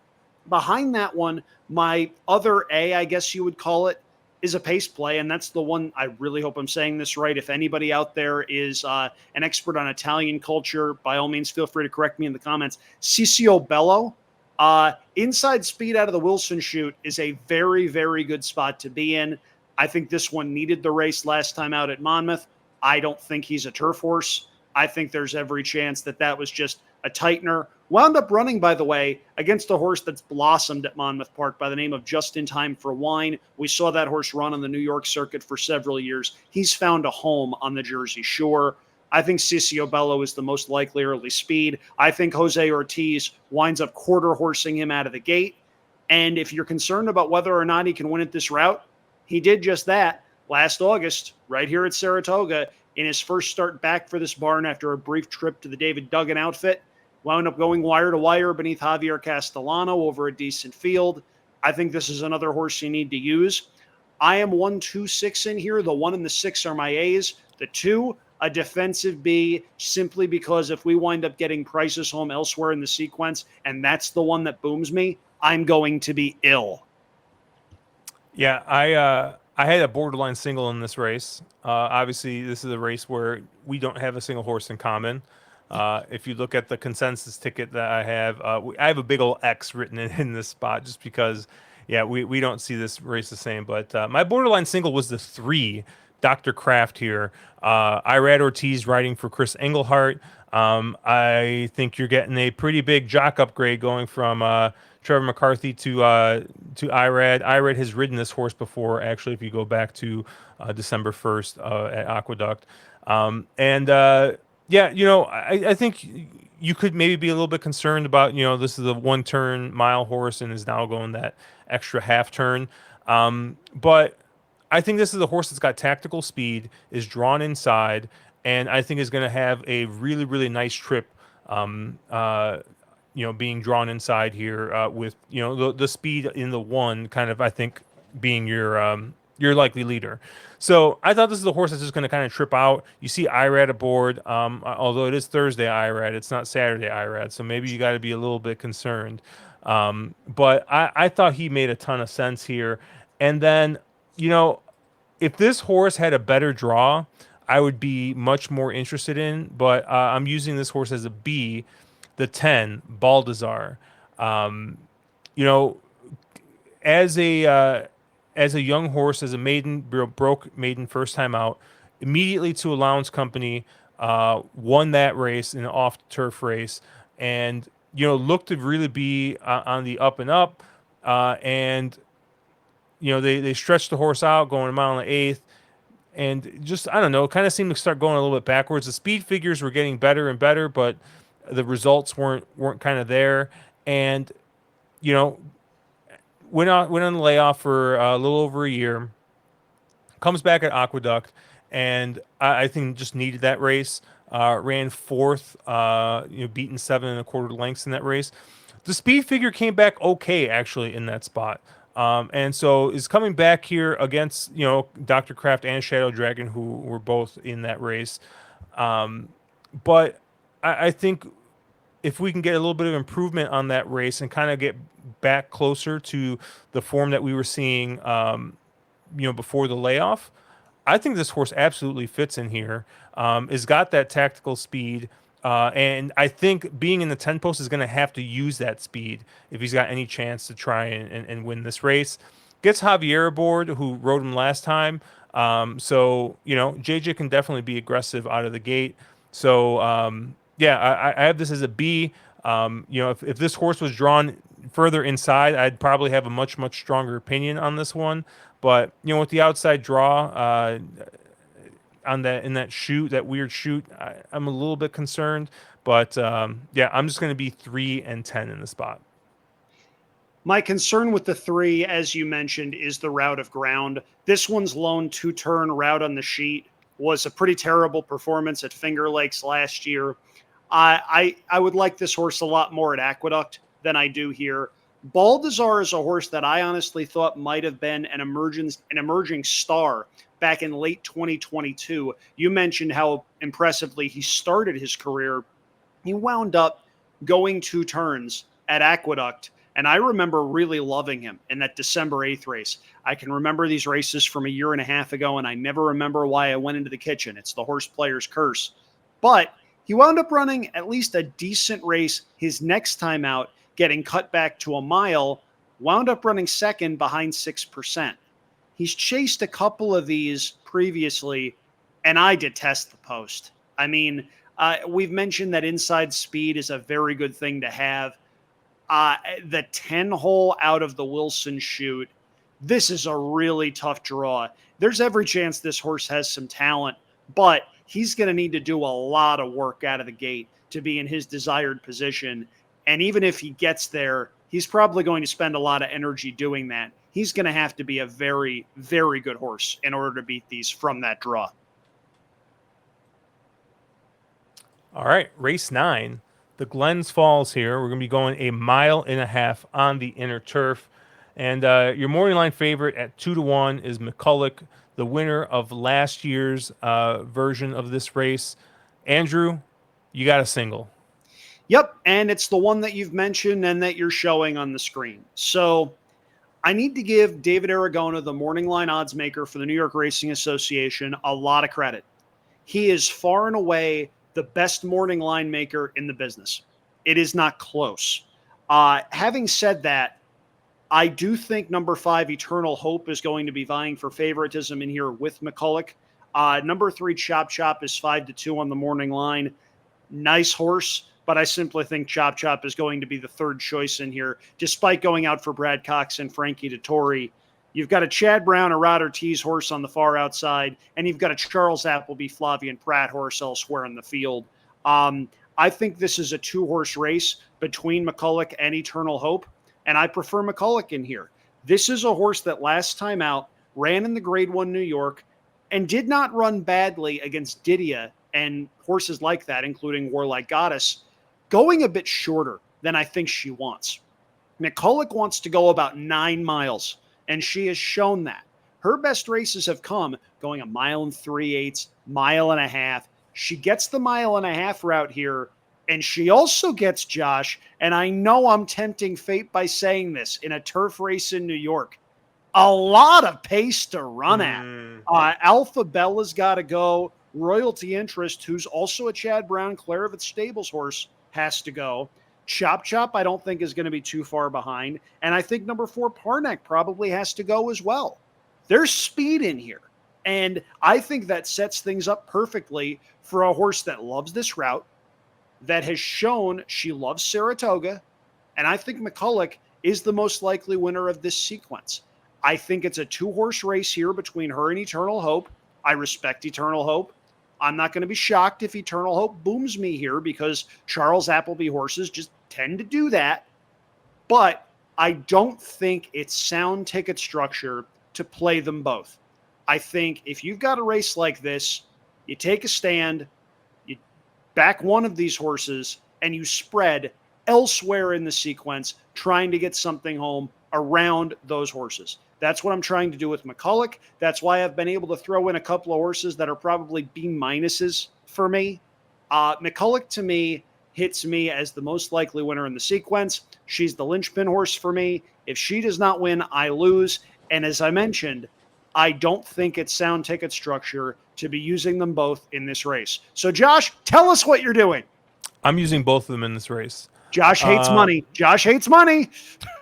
Behind that one, my other A, I guess you would call it, is a pace play, and that's the one. I really hope I'm saying this right. If anybody out there is an expert on Italian culture, by all means, feel free to correct me in the comments. Ciccio Bello, inside speed out of the Wilson chute is a very, very good spot to be in. I think this one needed the race last time out at Monmouth. I don't think he's a turf horse. I think there's every chance that that was just a tightener. Wound up running, by the way, against a horse that's blossomed at Monmouth Park by the name of Just in Time for Wine. We saw that horse run on the New York circuit for several years. He's found a home on the Jersey Shore. I think Ciccio Bello is the most likely early speed. I think Jose Ortiz winds up quarter horsing him out of the gate. And if you're concerned about whether or not he can win at this route, he did just that last August, right here at Saratoga, in his first start back for this barn after a brief trip to the David Duggan outfit. Wound up going wire to wire beneath Javier Castellano over a decent field. I think this is another horse you need to use. I am 1, 2, 6 in here. The 1 and the 6 are my A's. The 2, a defensive B, simply because if we wind up getting prices home elsewhere in the sequence, and that's the one that booms me, I'm going to be ill. Yeah, I had a borderline single in this race. Obviously, this is a race where we don't have a single horse in common. If you look at the consensus ticket that I have a big old X written in this spot just because, yeah, we don't see this race the same. But my borderline single was the 3, Dr. Kraft here. Irad Ortiz riding for Chris Englehart. I think you're getting a pretty big jock upgrade going from Trevor McCarthy to Irad. Irad has ridden this horse before, actually, if you go back to December 1st at Aqueduct. Yeah, I think you could maybe be a little bit concerned about, this is a 1-turn mile horse and is now going that extra half turn. But I think this is a horse that's got tactical speed, is drawn inside, and I think is going to have a really, really nice trip, being drawn inside here with, the speed in the 1 kind of, I think, being your likely leader. So I thought this is a horse that's just going to kind of trip out. You see Irad aboard, although it is Thursday Irad, it's not Saturday Irad, so maybe you got to be a little bit concerned. But I thought he made a ton of sense here. And then, if this horse had a better draw, I would be much more interested in. But I'm using this horse as a B, the 10, Baldassar. You know, as a young horse, as a maiden, broke maiden first time out, immediately to Allowance Company, won that race in an off turf race, and looked to really be on the up and up. And they stretched the horse out, going a mile and an eighth, and just I don't know, kind of seemed to start going a little bit backwards. The speed figures were getting better and better, but the results weren't kind of there. And you know, went on the layoff for a little over a year. Comes back at Aqueduct, and I think just needed that race. Ran fourth, beaten 7 1/4 lengths in that race. The speed figure came back okay actually in that spot. And so is coming back here against Dr. Kraft and Shadow Dragon, who were both in that race. But I think if we can get a little bit of improvement on that race and kind of get back closer to the form that we were seeing, before the layoff, I think this horse absolutely fits in here. Has got that tactical speed. And I think being in the 10 post is going to have to use that speed if he's got any chance to try and win this race. Gets Javier aboard, who rode him last time. So, JJ can definitely be aggressive out of the gate. So, I have this as a B. If this horse was drawn further inside, I'd probably have a much, much stronger opinion on this one. But with the outside draw on that in that shoot, that weird shoot, I'm a little bit concerned. But yeah, I'm just going to be 3 and 10 in the spot. My concern with the 3, as you mentioned, is the route of ground. This one's lone 2-turn route on the sheet was a pretty terrible performance at Finger Lakes last year. I would like this horse a lot more at Aqueduct than I do here. Baldassar is a horse that I honestly thought might have been an emerging star back in late 2022. You mentioned how impressively he started his career. He wound up going 2 turns at Aqueduct, and I remember really loving him in that December 8th race. I can remember these races from a year and a half ago, and I never remember why I went into the kitchen. It's the horse player's curse. But he wound up running at least a decent race his next time out, getting cut back to a mile, wound up running second behind 6%. He's chased a couple of these previously, and I detest the post. I mean, we've mentioned that inside speed is a very good thing to have. The 10 hole out of the Wilson chute, this is a really tough draw. There's every chance this horse has some talent, but he's going to need to do a lot of work out of the gate to be in his desired position. And even if he gets there, he's probably going to spend a lot of energy doing that. He's going to have to be a very, very good horse in order to beat these from that draw. All right, race 9, the Glens Falls here. We're going to be going a mile and a half on the inner turf. And your morning line favorite at 2-1 is McCulloch, the winner of last year's version of this race. Andrew, you got a single. Yep, and it's the one that you've mentioned and that you're showing on the screen. So I need to give David Aragona, the morning line odds maker for the New York Racing Association, a lot of credit. He is far and away the best morning line maker in the business. It is not close. Having said that, I do think number 5, Eternal Hope, is going to be vying for favoritism in here with McCulloch. Number 3, Chop Chop, is 5-2 on the morning line. Nice horse, but I simply think Chop Chop is going to be the third choice in here, despite going out for Brad Cox and Frankie Dettori. You've got a Chad Brown, a Rod Ortiz horse on the far outside, and you've got a Charles Appleby, Flavian Pratt horse elsewhere in the field. I think this is a 2-horse race between McCulloch and Eternal Hope, and I prefer McCulloch in here. This is a horse that last time out ran in the Grade 1 New York and did not run badly against Didia and horses like that, including Warlike Goddess, going a bit shorter than I think she wants. McCulloch wants to go about 9 miles, and she has shown that. Her best races have come going a mile and 3/8, mile and a half. She gets the mile and a half route here, and she also gets, Josh, and I know I'm tempting fate by saying this, in a turf race in New York, a lot of pace to run at. Alpha Bella's got to go. Royalty Interest, who's also a Chad Brown Clairvaux Stables horse, has to go. Chop Chop, I don't think is going to be too far behind. And I think number 4, Parnak, probably has to go as well. There's speed in here. And I think that sets things up perfectly for a horse that loves this route, that has shown she loves Saratoga. And I think McCulloch is the most likely winner of this sequence. I think it's a 2-horse race here between her and Eternal Hope. I respect Eternal Hope. I'm not going to be shocked if Eternal Hope booms me here, because Charles Appleby horses just tend to do that. But I don't think it's sound ticket structure to play them both. I think if you've got a race like this, you take a stand, you back one of these horses, and you spread elsewhere in the sequence, trying to get something home around those horses. That's what I'm trying to do with McCulloch. That's why I've been able to throw in a couple of horses that are probably B minuses for me. McCulloch, to me, hits me as the most likely winner in the sequence. She's the linchpin horse for me. If she does not win, I lose. And as I mentioned, I don't think it's sound ticket structure to be using them both in this race. So, Josh, tell us what you're doing. I'm using both of them in this race. Josh hates money. Josh hates money.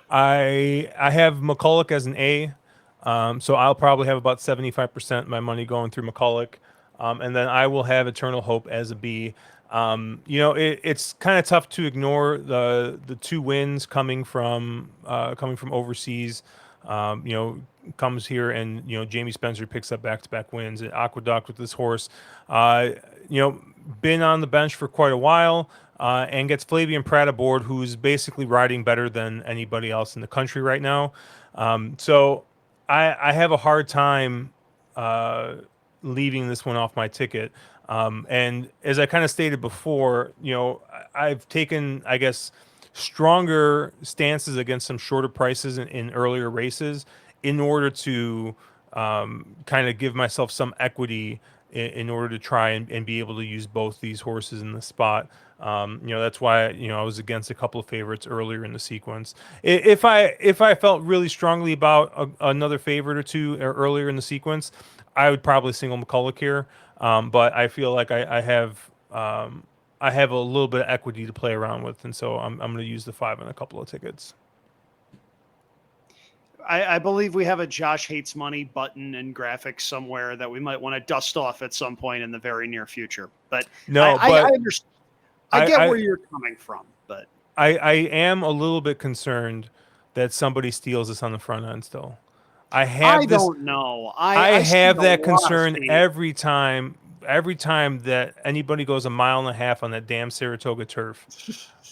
I have McCulloch as an A, so I'll probably have about 75% of my money going through McCulloch, and then I will have Eternal Hope as a B. It's kind of tough to ignore the 2 wins coming from overseas. You know, comes here and Jamie Spencer picks up back-to-back wins at Aqueduct with this horse. Uh, you know, been on the bench for quite a while. And gets Flavian Pratt aboard, who's basically riding better than anybody else in the country right now. So I have a hard time uh, leaving this one off my ticket. And as I kind of stated before, I've taken, I guess, stronger stances against some shorter prices in earlier races in order to kind of give myself some equity in order to try and be able to use both these horses in the spot. That's why I was against a couple of favorites earlier in the sequence. If I felt really strongly about another favorite or two earlier in the sequence, I would probably single McCulloch here. But I feel like I have a little bit of equity to play around with, and so I'm going to use the 5 on a couple of tickets. I believe we have a Josh Hates Money button and graphics somewhere that we might want to dust off at some point in the very near future. But No, I but understand. I I, get I where you're coming from, but I am a little bit concerned that somebody steals this on the front end still. I I have this don't know. I I see have a that lot of concern speed. every time that anybody goes a mile and a half on that damn Saratoga turf.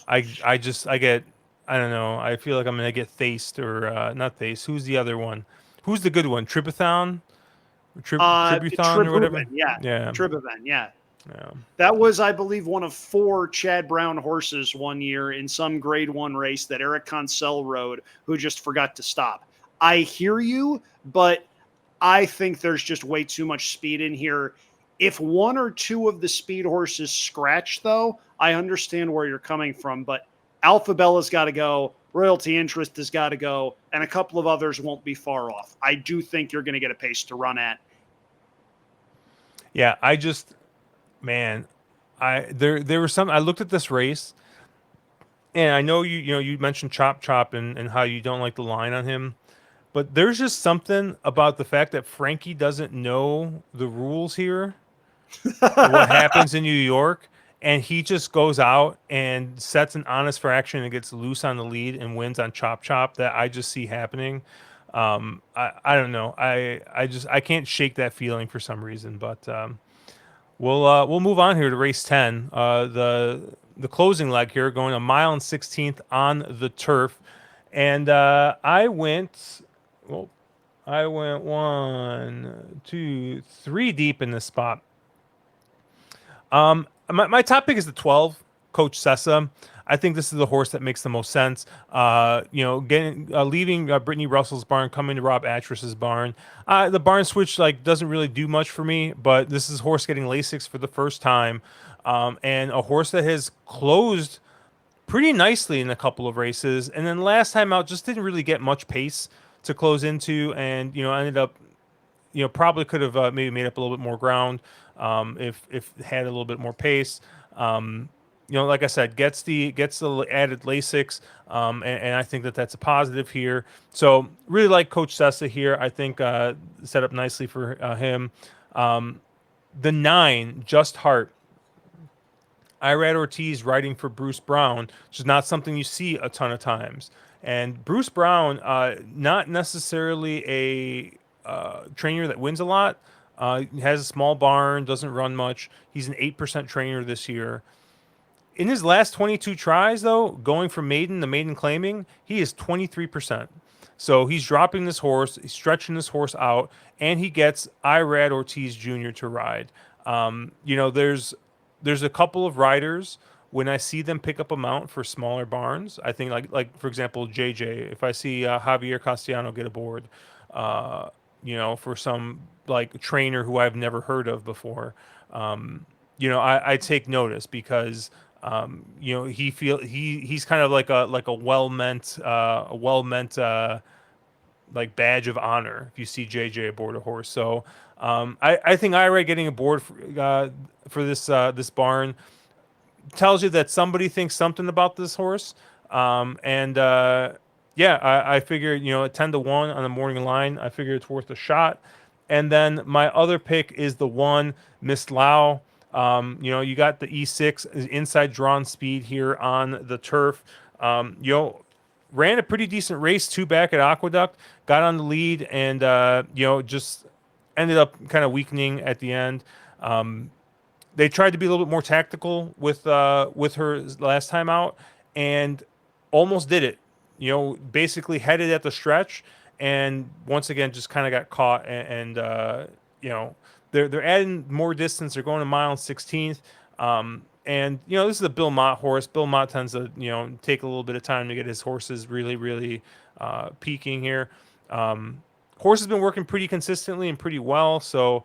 I get, I don't know, I feel like I'm gonna get Thaced or not Thaced. Who's the other one? Who's the good one? Tributhon? Tributhon or Tribuven, whatever? yeah. Yeah. Tribuven, yeah. Yeah. That was, I believe, one of 4 Chad Brown horses one year in some Grade 1 race that Eric Consell rode, who just forgot to stop. I hear you, but I think there's just way too much speed in here. If 1 or 2 of the speed horses scratch, though, I understand where you're coming from, but Alpha Bella's got to go, Royalty Interest has got to go, and a couple of others won't be far off. I do think you're going to get a pace to run at. Yeah, man, there was some I looked at this race and I know you mentioned Chop Chop and how you don't like the line on him. But there's just something about the fact that Frankie doesn't know the rules here, what happens in New York, and he just goes out and sets an honest fraction and gets loose on the lead and wins on Chop Chop that I just see happening. I don't know. I can't shake that feeling for some reason, but we'll move on here to race 10. The closing leg here, going a mile and 16th on the turf, and well, I went 1, 2, 3 deep in this spot. My top pick is the 12, Coach Sessa. I think this is the horse that makes the most sense. Leaving Brittany Russell's barn, coming to Rob Atris's barn. The barn switch doesn't really do much for me, but this is horse getting Lasix for the first time, and a horse that has closed pretty nicely in a couple of races, and then last time out just didn't really get much pace to close into, and ended up probably could have maybe made up a little bit more ground if it had a little bit more pace. Like I said, gets the added Lasix, and I think that's a positive here. So really like Coach Sessa here. I think set up nicely for him. The 9, Just Heart. Irad Ortiz riding for Bruce Brown, which is not something you see a ton of times. And Bruce Brown, not necessarily a trainer that wins a lot. He has a small barn, doesn't run much. He's an 8% trainer this year. In his last 22 tries, though, going from maiden to maiden claiming, he is 23%. So he's dropping this horse, he's stretching this horse out, and he gets Irad Ortiz Jr. to ride. There's a couple of riders when I see them pick up a mount for smaller barns. I think like for example JJ. If I see Javier Castellano get aboard, for some trainer who I've never heard of before, I take notice because he's kind of like a well meant badge of honor if you see JJ aboard a horse. So I think Ira getting aboard for this barn tells you that somebody thinks something about this horse. And yeah, I figure at 10-1 on the morning line, I figure it's worth a shot. And then my other pick is the 1 Miss Lau. You got the E6 inside drawn speed here on the turf. ran a pretty decent race, 2 back at Aqueduct, got on the lead, and just ended up kind of weakening at the end. They tried to be a little bit more tactical with her last time out, and almost did it. Basically headed at the stretch, and once again just kind of got caught. And they're adding more distance. They're going a mile and 16th. And this is a Bill Mott horse. Bill Mott tends to take a little bit of time to get his horses really really peaking here. Horse has been working pretty consistently and pretty well, so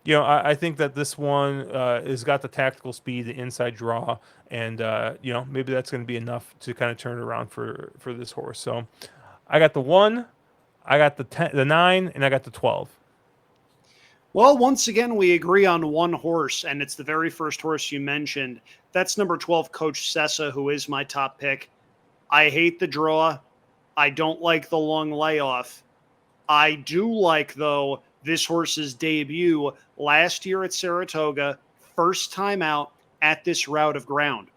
I think that this one has got the tactical speed, the inside draw, and maybe that's going to be enough to kind of turn it around for this horse. So I got the 1, I got the 10, the 9, and I got the 12. Well, once again, we agree on one horse, and it's the very first horse you mentioned. That's number 12, Coach Sessa, who is my top pick. I hate the draw. I don't like the long layoff. I do like, though, this horse's debut last year at Saratoga, first time out at this route of ground.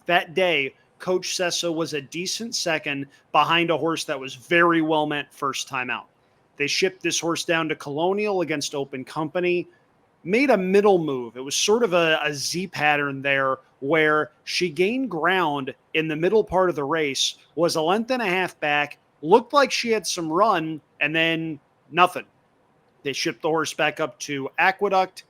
That day, Coach Sessa was a decent second behind a horse that was very well meant first time out. They shipped this horse down to Colonial against Open Company, made a middle move. It was sort of a Z pattern there where she gained ground in the middle part of the race, was a length and a half back, looked like she had some run, and then nothing. They shipped the horse back up to Aqueduct,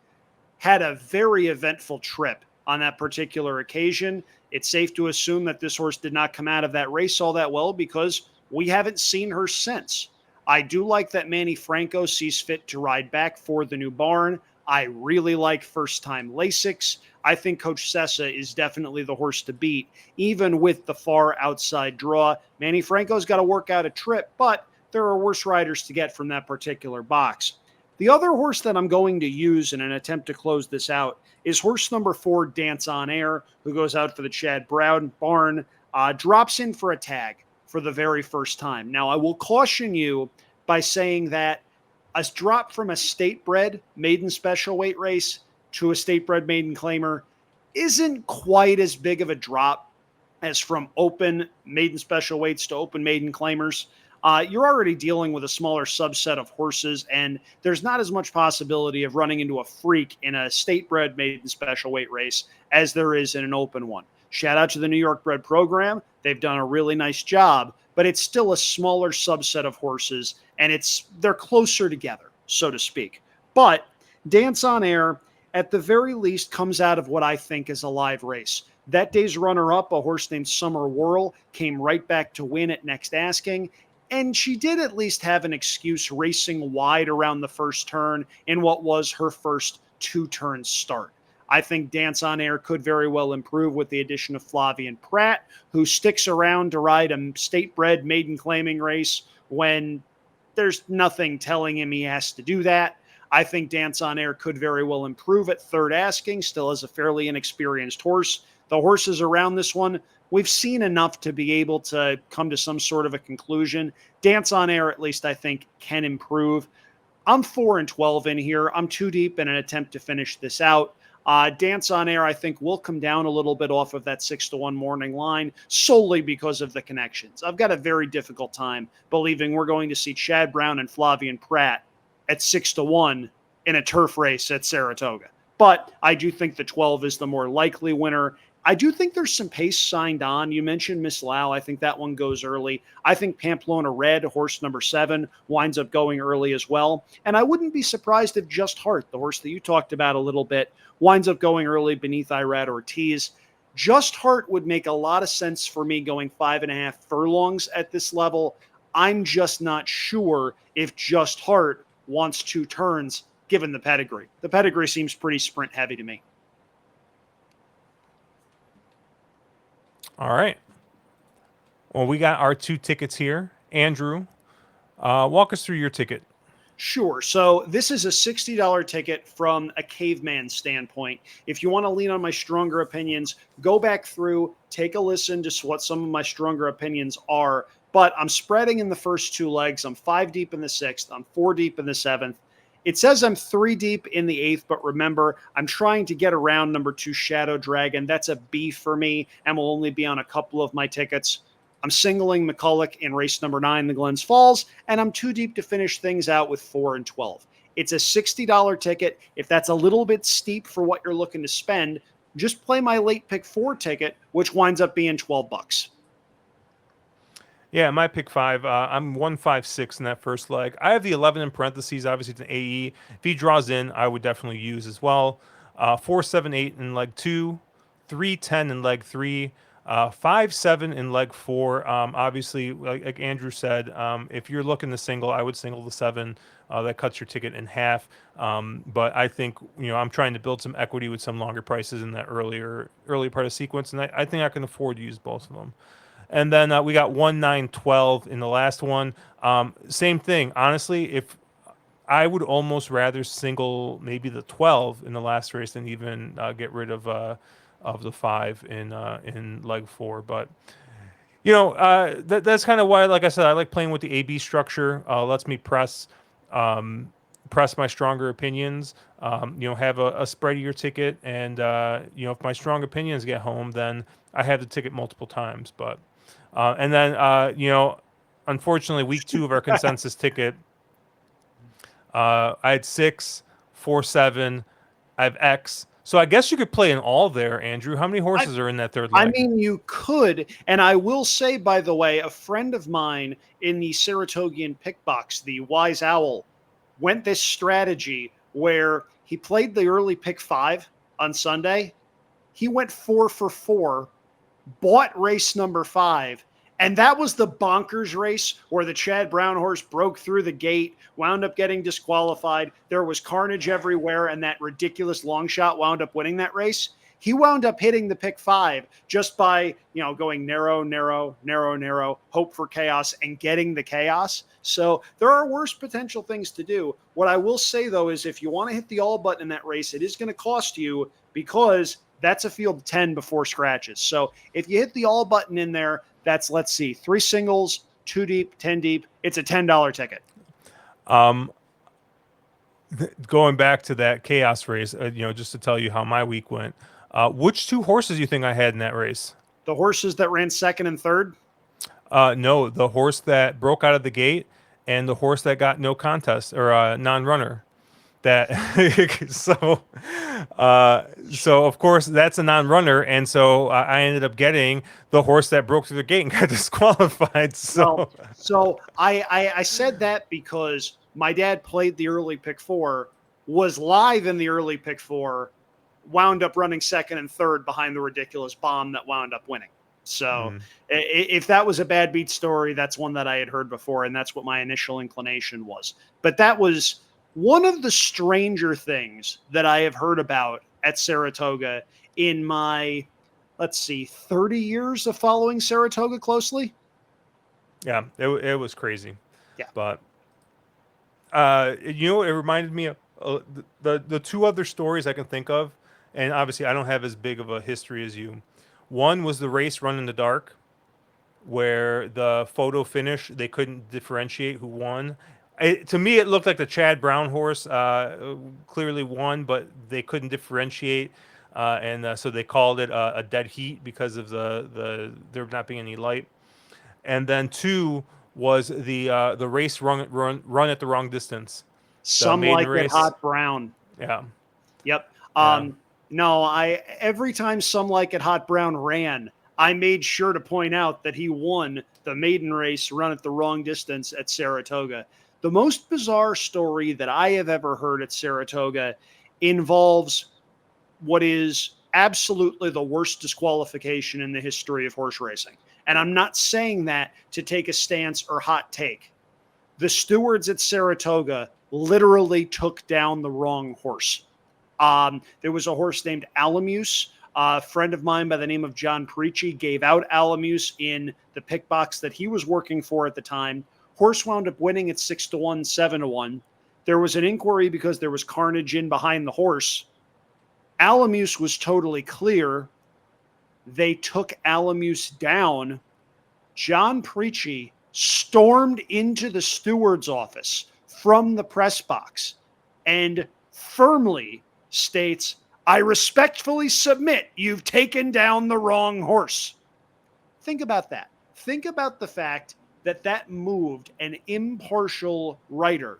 had a very eventful trip on that particular occasion. It's safe to assume that this horse did not come out of that race all that well because we haven't seen her since. I do like that Manny Franco sees fit to ride back for the new barn. I really like first-time Lasix. I think Coach Sessa is definitely the horse to beat, even with the far outside draw. Manny Franco's got to work out a trip, but there are worse riders to get from that particular box. The other horse that I'm going to use in an attempt to close this out is horse number 4, Dance on Air, who goes out for the Chad Brown barn, drops in for a tag for the very first time. Now, I will caution you by saying that a drop from a state-bred maiden special weight race to a state-bred maiden claimer isn't quite as big of a drop as from open maiden special weights to open maiden claimers. You're already dealing with a smaller subset of horses, and there's not as much possibility of running into a freak in a state-bred maiden special weight race as there is in an open one. Shout out to the New York bred program. They've done a really nice job, but it's still a smaller subset of horses, and they're closer together, so to speak. But Dance on Air, at the very least, comes out of what I think is a live race. That day's runner-up, a horse named Summer Whirl, came right back to win at Next Asking, and she did at least have an excuse racing wide around the first turn in what was her first 2-turn start. I think Dance on Air could very well improve with the addition of Flavian Pratt, who sticks around to ride a state-bred maiden claiming race when there's nothing telling him he has to do that. I think Dance on Air could very well improve at third asking, still as a fairly inexperienced horse. The horses around this one, we've seen enough to be able to come to some sort of a conclusion. Dance on Air, at least, I think, can improve. I'm 4-12 in here. I'm too deep in an attempt to finish this out. Dance on Air, I think, will come down a little bit off of that 6-1 morning line solely because of the connections. I've got a very difficult time believing we're going to see Chad Brown and Flavian Pratt at 6-1 in a turf race at Saratoga. But I do think the 12 is the more likely winner. I do think there's some pace signed on. You mentioned Miss Lau. I think that one goes early. I think Pamplona Red, horse number 7, winds up going early as well. And I wouldn't be surprised if Just Heart, the horse that you talked about a little bit, winds up going early beneath Irad Ortiz. Just Heart would make a lot of sense for me going 5.5 furlongs at this level. I'm just not sure if Just Heart wants 2 turns given the pedigree. The pedigree seems pretty sprint heavy to me. All right. Well, we got our 2 tickets here. Andrew, walk us through your ticket. Sure. So this is a $60 ticket from a caveman standpoint. If you want to lean on my stronger opinions, go back through, take a listen to what some of my stronger opinions are. But I'm spreading in the first 2 legs. I'm 5 deep in the 6th. I'm 4 deep in the 7th. It says I'm 3 deep in the 8th, but remember, I'm trying to get around number 2 Shadow Dragon. That's a B for me and will only be on a couple of my tickets. I'm singling McCulloch in race number 9, the Glens Falls, and I'm too deep to finish things out with 4 and 12. It's a $60 ticket. If that's a little bit steep for what you're looking to spend, just play my late pick 4 ticket, which winds up being $12. Yeah, my pick 5. I'm 156 in that first leg. I have the 11 in parentheses. Obviously, it's an AE. If he draws in, I would definitely use as well. 478 in leg 2, 310 in leg 3, 5-7 in leg 4. Obviously, like Andrew said, if you're looking to single, I would single the 7. That cuts your ticket in half. But I think I'm trying to build some equity with some longer prices in that early part of sequence, and I think I can afford to use both of them. And then we got 1-9-12 in the last one. Same thing. Honestly, if I would almost rather single maybe the 12 in the last race than even get rid of the 5 in leg 4. But that's kind of why, like I said, I like playing with the AB structure. Lets me press my stronger opinions. Have a spreadier ticket, and if my strong opinions get home, then I have the ticket multiple times. But and then, unfortunately, week 2 of our consensus ticket, I had 6, 4, 7. I have X. So I guess you could play an all there, Andrew. How many horses are in that third I leg? mean, you could. And I will say, by the way, a friend of mine in the Saratogian pick box, the Wise Owl, went this strategy where he played the early pick 5 on Sunday. He went 4 for 4, bought race number 5, and that was the bonkers race where the Chad Brown horse broke through the gate, wound up getting disqualified. There was carnage everywhere, and that ridiculous long shot wound up winning that race. He wound up hitting the pick 5 just by, going narrow, narrow, narrow, narrow, hope for chaos, and getting the chaos. So there are worse potential things to do. What I will say, though, is if you want to hit the all button in that race, it is going to cost you, because that's a field of 10 before scratches. So if you hit the all button in there, that's, let's see, 3 singles, 2 deep, 10 deep. It's a $10 ticket. Going back to that chaos race, just to tell you how my week went. Which 2 horses do you think I had in that race? The horses that ran 2nd and 3rd? No, the horse that broke out of the gate and the horse that got no contest or non-runner. That so of course that's a non-runner, and so I ended up getting the horse that broke through the gate and got disqualified. So I said that because my dad played the early pick 4, was live in the early pick 4, wound up running 2nd and 3rd behind the ridiculous bomb that wound up winning. So if that was a bad beat story, that's one that I had heard before, and that's what my initial inclination was. But that was one of the stranger things that I have heard about at Saratoga in my, 30 years of following Saratoga closely. Yeah, it was crazy. Yeah. But it reminded me of the 2 other stories I can think of, and obviously I don't have as big of a history as you. One was the race run in the dark, where the photo finish they couldn't differentiate who won. To me, it looked like the Chad Brown horse clearly won, but they couldn't differentiate, and so they called it a dead heat because of there not being any light. And then 2 was the race run at the wrong distance. Some like it hot brown. Yeah. Yep. Yeah. No, every time Some Like It Hot Brown ran, I made sure to point out that he won the maiden race run at the wrong distance at Saratoga. The most bizarre story that I have ever heard at Saratoga involves what is absolutely the worst disqualification in the history of horse racing. And I'm not saying that to take a stance or hot take. The stewards at Saratoga literally took down the wrong horse. There was a horse named Alamuse. A friend of mine by the name of John Preachy gave out Alamuse in the pick box that he was working for at the time. Horse wound up winning at 6-1, 7-1. There was an inquiry because there was carnage in behind the horse. Alamuse was totally clear. They took Alamuse down. John Preachy stormed into the steward's office from the press box and firmly states, "I respectfully submit you've taken down the wrong horse." Think about that. think about the fact that moved an impartial writer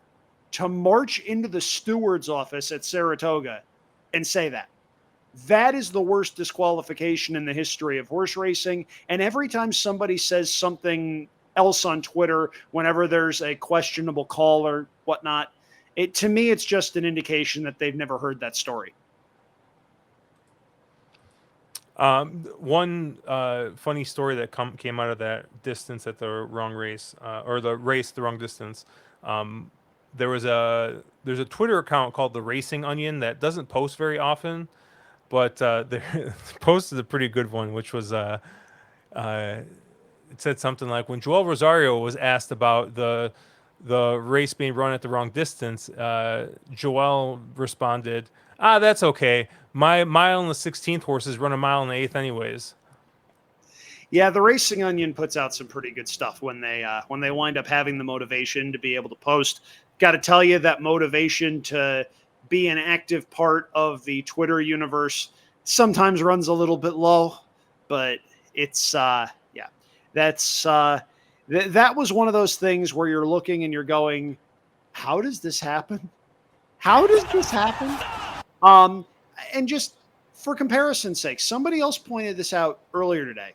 to march into the steward's office at Saratoga and say that. That is the worst disqualification in the history of horse racing. And every time somebody says something else on Twitter, whenever there's a questionable call or whatnot, to me, it's just an indication that they've never heard that story. One funny story that came out of that distance at the wrong race, or the race the wrong distance. There's a Twitter account called the Racing Onion that doesn't post very often, but they posted a pretty good one, which was it said something like, when Joel Rosario was asked about the race being run at the wrong distance, Joel responded, that's okay. My mile and the 16th horses run a mile and the 8th anyways. Yeah, the Racing Onion puts out some pretty good stuff when they wind up having the motivation to be able to post. Got to tell you, that motivation to be an active part of the Twitter universe sometimes runs a little bit low, but it's that was one of those things where you're looking and you're going, how does this happen? How does this happen? And just for comparison's sake, somebody else pointed this out earlier today.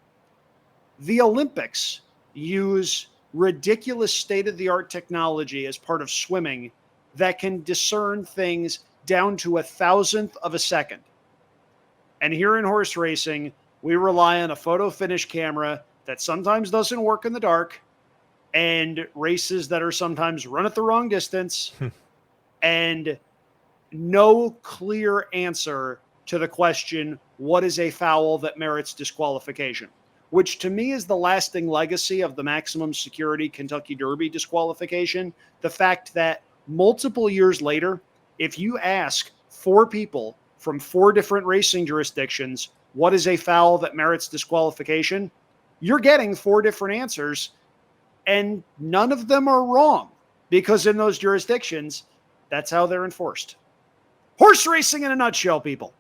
The Olympics use ridiculous state-of-the-art technology as part of swimming that can discern things down to 1,000th of a second. And here in horse racing, we rely on a photo finish camera that sometimes doesn't work in the dark, and races that are sometimes run at the wrong distance, and no clear answer to the question, what is a foul that merits disqualification? Which to me is the lasting legacy of the maximum security Kentucky Derby disqualification. The fact that multiple years later, if you ask 4 people from 4 different racing jurisdictions, what is a foul that merits disqualification? You're getting 4 different answers, and none of them are wrong, because in those jurisdictions, that's how they're enforced. Horse racing in a nutshell, people.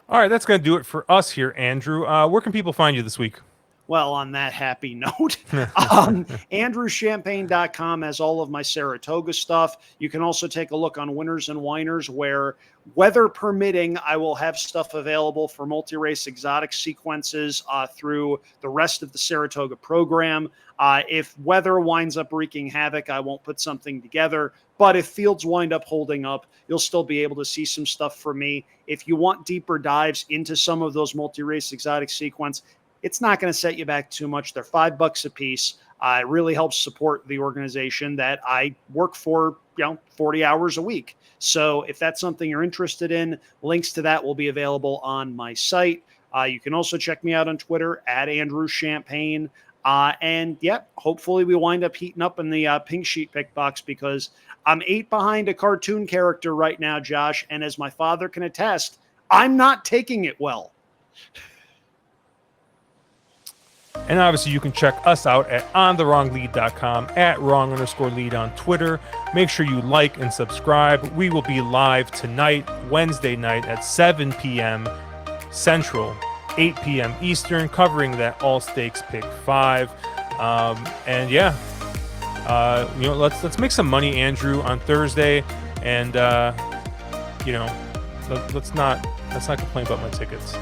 All right, that's going to do it for us here, Andrew. Where can people find you this week? Well, on that happy note, AndrewChampagne.com has all of my Saratoga stuff. You can also take a look on Winners and Winers, where, weather permitting, I will have stuff available for multi-race exotic sequences through the rest of the Saratoga program. If weather winds up wreaking havoc, I won't put something together. But if fields wind up holding up, you'll still be able to see some stuff from me. If you want deeper dives into some of those multi-race exotic sequence, it's not going to set you back too much. They're $5 a piece. It really helps support the organization that I work for, 40 hours a week. So if that's something you're interested in, links to that will be available on my site. You can also check me out on Twitter at Andrew Champagne. And hopefully we wind up heating up in the pink sheet pick box, because I'm 8 behind a cartoon character right now, Josh. And as my father can attest, I'm not taking it well. And obviously, you can check us out at ontherwronglead.com, at wrong_lead on Twitter. Make sure you like and subscribe. We will be live tonight, Wednesday night at 7 p.m. Central, 8 p.m. Eastern, covering that All Stakes Pick 5. Let's make some money, Andrew, on Thursday, and let's not complain about my tickets.